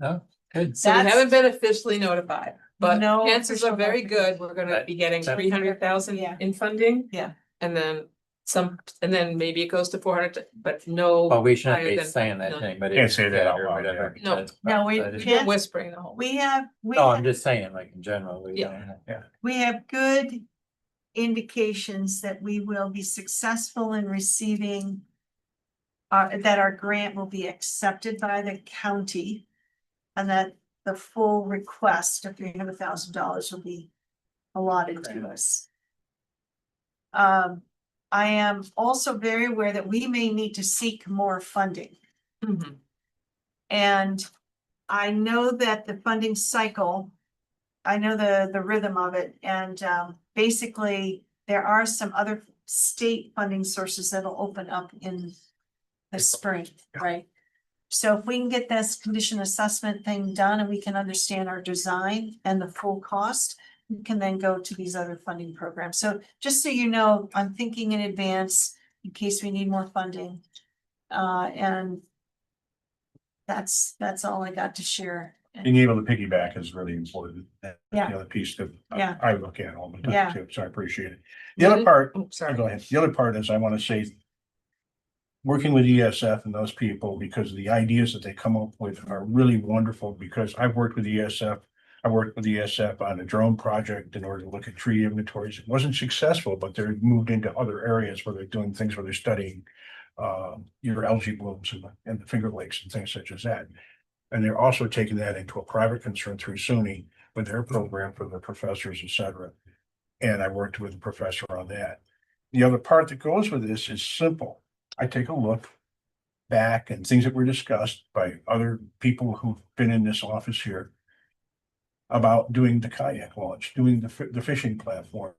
Oh. Good. So we That's- haven't been officially notified, but No chances are official very notification. good. We're gonna be getting That- 300,000 Yeah. in funding. Yeah. And then and then maybe it goes to 400, but Well, no. we shouldn't higher be than saying that to million. anybody. Can't say that out or loud, whatever, yeah. No. because- No, we but it- You're can't- whispering the whole. We have, No, I'm just saying, like, in general, we Yeah. don't. we have good indications that we will be successful in receiving that our grant will be accepted by the county and that the full request of $300,000 will be allotted to us. I am also very aware that we may need to seek more funding. Mhm. And I know that the funding cycle, I know the rhythm of it, and basically there are some other state funding sources that'll open up in the spring, right? So if we can get this condition assessment thing done and we can understand our design and the full cost, we can then go to these other funding programs. So just so you know, I'm thinking in advance in case we need more funding. And that's all I got to share. Being able to piggyback is really important. That's Yeah. The other piece that Yeah. I look at all the Yeah. time too, so I appreciate it. The other part, Oh, sorry. go ahead. The other part is I want to say, working with ESF and those people, because the ideas that they come up with are really wonderful, because I've worked with ESF. I worked with ESF on a drone project in order to look at tree inventories. It wasn't successful, but they're moved into other areas where they're doing things where they're studying your algae blooms and the Finger Lakes and things such as that. And they're also taking that into a private concern through SUNY with their program for the professors, et cetera. And I worked with a professor on that. The other part that goes with this is simple. I take a look back and things that were discussed by other people who've been in this office here about doing the kayak launch, doing the fishing platform.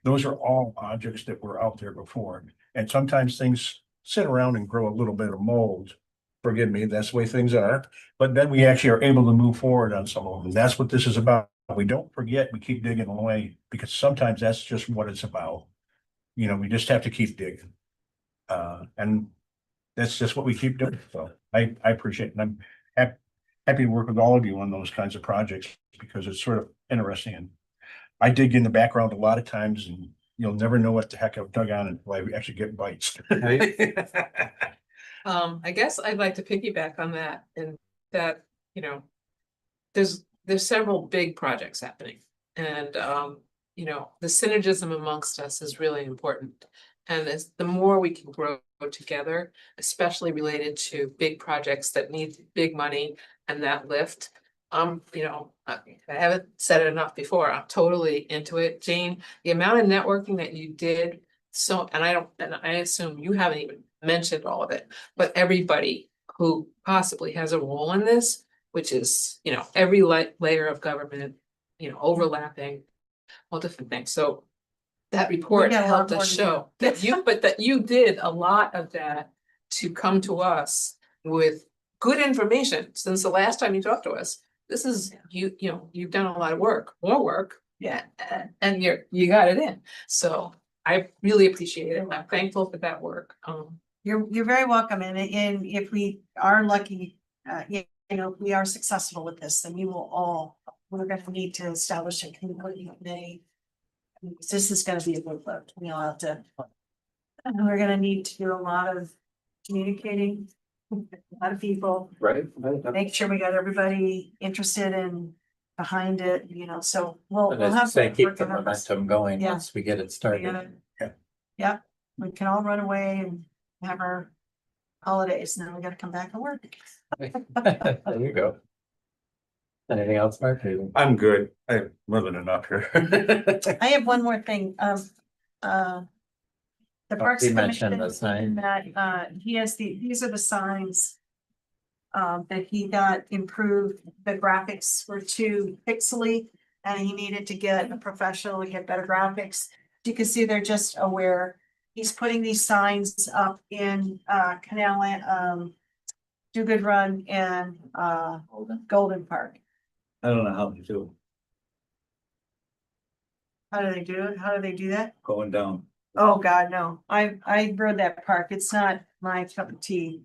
Those are all objects that were out there before. And sometimes things sit around and grow a little bit of mold. Forgive me, that's the way things are. But then we actually are able to move forward on some of them. That's what this is about. We don't forget, we keep digging away, because sometimes that's just what it's about. You know, we just have to keep digging. And that's just what we keep doing. So I appreciate it. And I'm happy to work with all of you on those kinds of projects, because it's sort of interesting. And I dig in the background a lot of times, and you'll never know what the heck I've dug on until I actually get bites. I guess I'd like to piggyback on that, and that, there's several big projects happening. And, the synergism amongst us is really important. And as the more we can grow together, especially related to big projects that need big money and that lift. I haven't said it enough before. I'm totally into it. Jane, the amount of networking that you did, and I assume you haven't even mentioned all of it, but everybody who possibly has a role in this, which is, every layer of government, overlapping, all different things. So that report got a lot helped more us to show do. that you did a lot of that to come to us with good information since the last time you talked to us. This is, you've done a lot of work, more work. Yeah, and you got it in. So I really appreciate it. I'm thankful for that work. You're very welcome, and if we are lucky, if we are successful with this, then we're gonna need to establish a committee. This is gonna be a good look, we're gonna need to do a lot of communicating, a lot of people, Right? make sure we got everybody interested and behind it, so we'll And have. as they to keep work the on this. momentum going Yeah. once we get it We started. gotta- Yeah, we can all run away and have our holidays, and then we gotta come back and work. There you go. Anything else, Mark? I'm good. I'm living enough here. I have one more thing, the Parks you mentioned Commission, the sign. that, these are the signs. That he got improved, the graphics were too pixely, and he needed to get a professional to get better graphics. You can see they're just aware, he's putting these signs up in, Canal, Do Good Run and, Golden Park. I don't know how to do How do they do it? How do they do that? it, going down. Oh, God, no. I rode that park. It's not my cup of tea.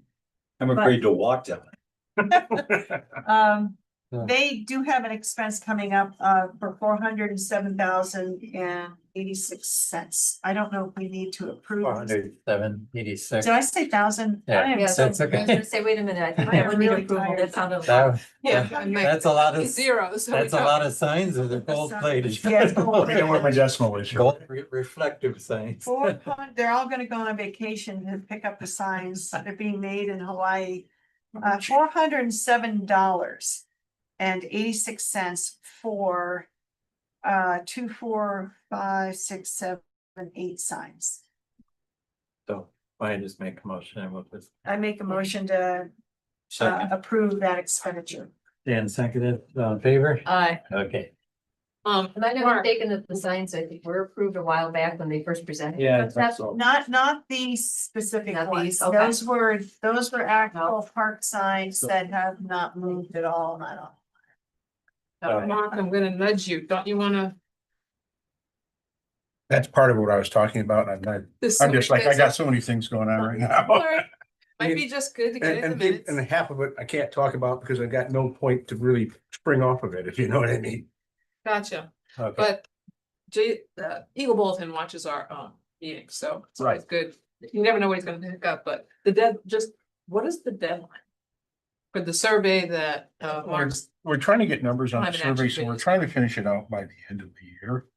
I'm afraid to walk down. Um, they do have an expense coming up for 407,086 I don't know if we need to approve. this. 407.86. Did I say thousand? Yeah, I am Yeah, so- that's okay. I was gonna say, wait a minute, I think I that am would need really approval, tired. that sounded. That- Yeah. That's a lot of, Zero, so we that's a know. lot of signs with the gold plated. Yeah, gold I know what my decimal is. Gold reflective signs. 400 they're all gonna go on vacation to pick up the signs that are being made in Hawaii. $407.86 for 2, 4, 5, 6, 7, 8 signs. So I just make a motion and we'll just. I make a motion to Second. approve that expenditure. Dan seconded, all in favor? Aye. Okay. Am I not Mark, mistaken that the signs, I think, were approved a while back when they first presented? Yeah, the concept? so. Not these specific Not ones. these, okay. Those were actual park signs that have not moved at all, I don't. Mark, I'm gonna nudge you. Don't you wanna? That's part of what I was talking about. I'm just like, I got so many things going on right now. Alright. Might be just good to get in the minutes. And half of it I can't talk about because I've got no point to really spring off of it, if you know what I mean. Gotcha, Okay, but Eagle Bulletin watches our meetings, so it's always good. You never know what he's gonna pick up, but what is the deadline? For the survey that Mark's, We're trying to get numbers on the Climate action survey, so we're committee. trying to finish it out by the end of the year.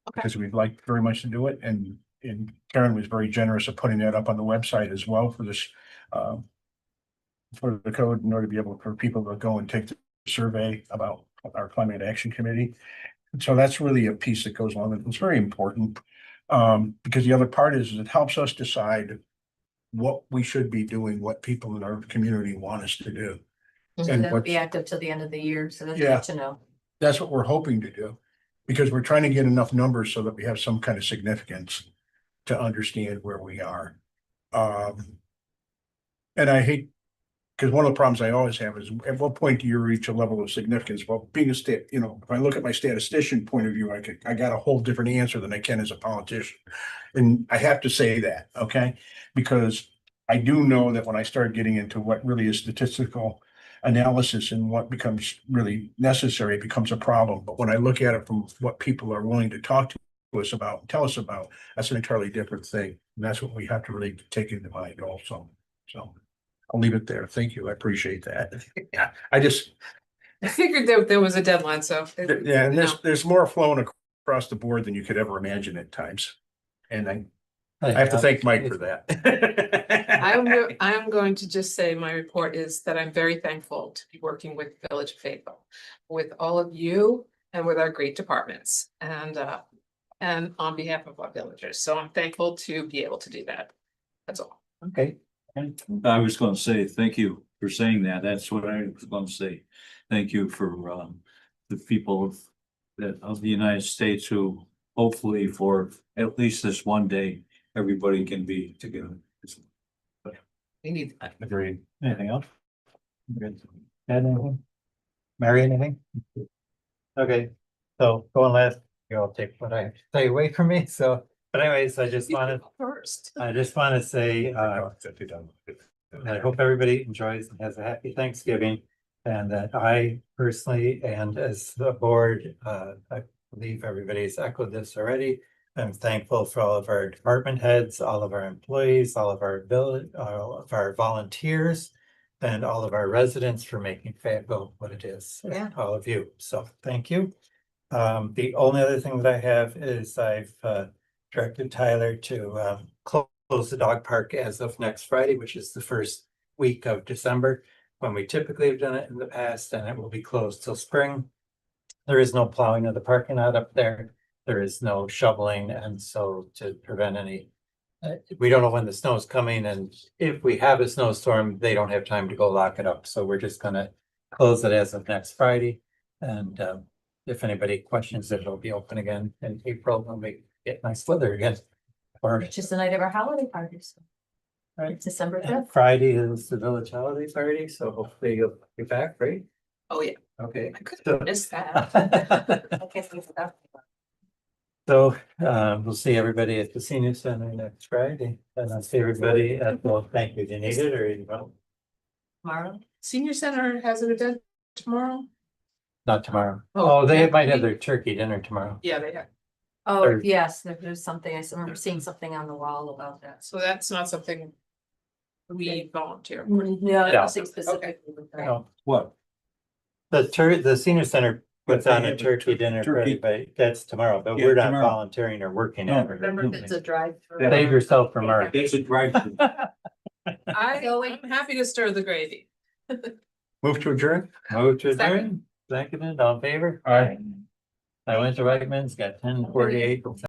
Okay. Because we'd like very much to do it, and Karen was very generous of putting that up on the website as well for this. For the code, in order to be able for people to go and take the survey about our climate action committee. So that's really a piece that goes along, and it's very important. Because the other part is it helps us decide what we should be doing, what people in our community want us to do. And That'll be what's- active till the end of the year, so that's Yeah. good to know. That's what we're hoping to do, because we're trying to get enough numbers so that we have some kind of significance to understand where we are. And I hate, because one of the problems I always have is at what point do you reach a level of significance? Well, being a if I look at my statistician point of view, I got a whole different answer than I can as a politician. And I have to say that, okay? Because I do know that when I start getting into what really is statistical analysis and what becomes really necessary, it becomes a problem. But when I look at it from what people are willing to talk to us about, tell us about, that's an entirely different thing. And that's what we have to really take into mind also. So I'll leave it there. Thank you. I appreciate that. Yeah, I figured there was a deadline, so. yeah, and there's more flowing across the board than you could ever imagine at times. And I have to thank Mike for that. I'm going to just say my report is that I'm very thankful to be working with Village of Fayetteville, with all of you and with our great departments and on behalf of our villagers. So I'm thankful to be able to do that. That's all. okay. I was gonna say, thank you for saying that. That's what I was gonna say. Thank you for the people of the United States who hopefully for at least this one day, everybody can be together. We need that. Agreed. Anything else? Good. Add anything? Mary, anything? Okay, so going last, you'll take what I say away from me, so, but anyways, I just wanted, First. I just want to say, I hope everybody enjoys and has a happy Thanksgiving. And that I personally, and as the board, I believe everybody's echoed this already. I'm thankful for all of our department heads, all of our employees, all of our volunteers. And all of our residents for making Fayetteville what it is, Yeah. all of you, so thank you. The only other thing that I have is I've directed Tyler to close the dog park as of next Friday, which is the first week of December. When we typically have done it in the past, and it will be closed till spring. There is no plowing of the parking lot up there. There is no shoveling, and so to prevent any. We don't know when the snow is coming, and if we have a snowstorm, they don't have time to go lock it up, so we're just gonna close it as of next Friday. And if anybody questions it, it'll be open again in April when we get nice weather again. Or It's just the night of our holiday parties. Right. It's December 5th. Friday is the village holiday party, so hopefully you'll be back, right? Oh, yeah. Okay. I could So- miss that. Okay, so it's about- So we'll see everybody at the senior center next Friday, and I'll see everybody at, well, thank you, do you need it or you want? Tomorrow. Senior Center has an event tomorrow. Not tomorrow. Oh, Oh, they yeah, might have we- their turkey dinner tomorrow. Yeah, they have. Oh, Or- yes, there's something, I remember seeing something on the wall about that. So that's not something we volunteer. No, Yeah. nothing specific. No, What? the senior center puts But they on a have a turkey dinner for turkey. everybody. That's tomorrow, but Yeah, we're not tomorrow. volunteering or working No. on it. Remember, it's a drive-through. Save yourself from our. It's a drive-through. I'm happy to stir the gravy. Move to adjourn? Move to adjourn, seconded, all in favor? Aye. I went to Whiteman's, got 10:48.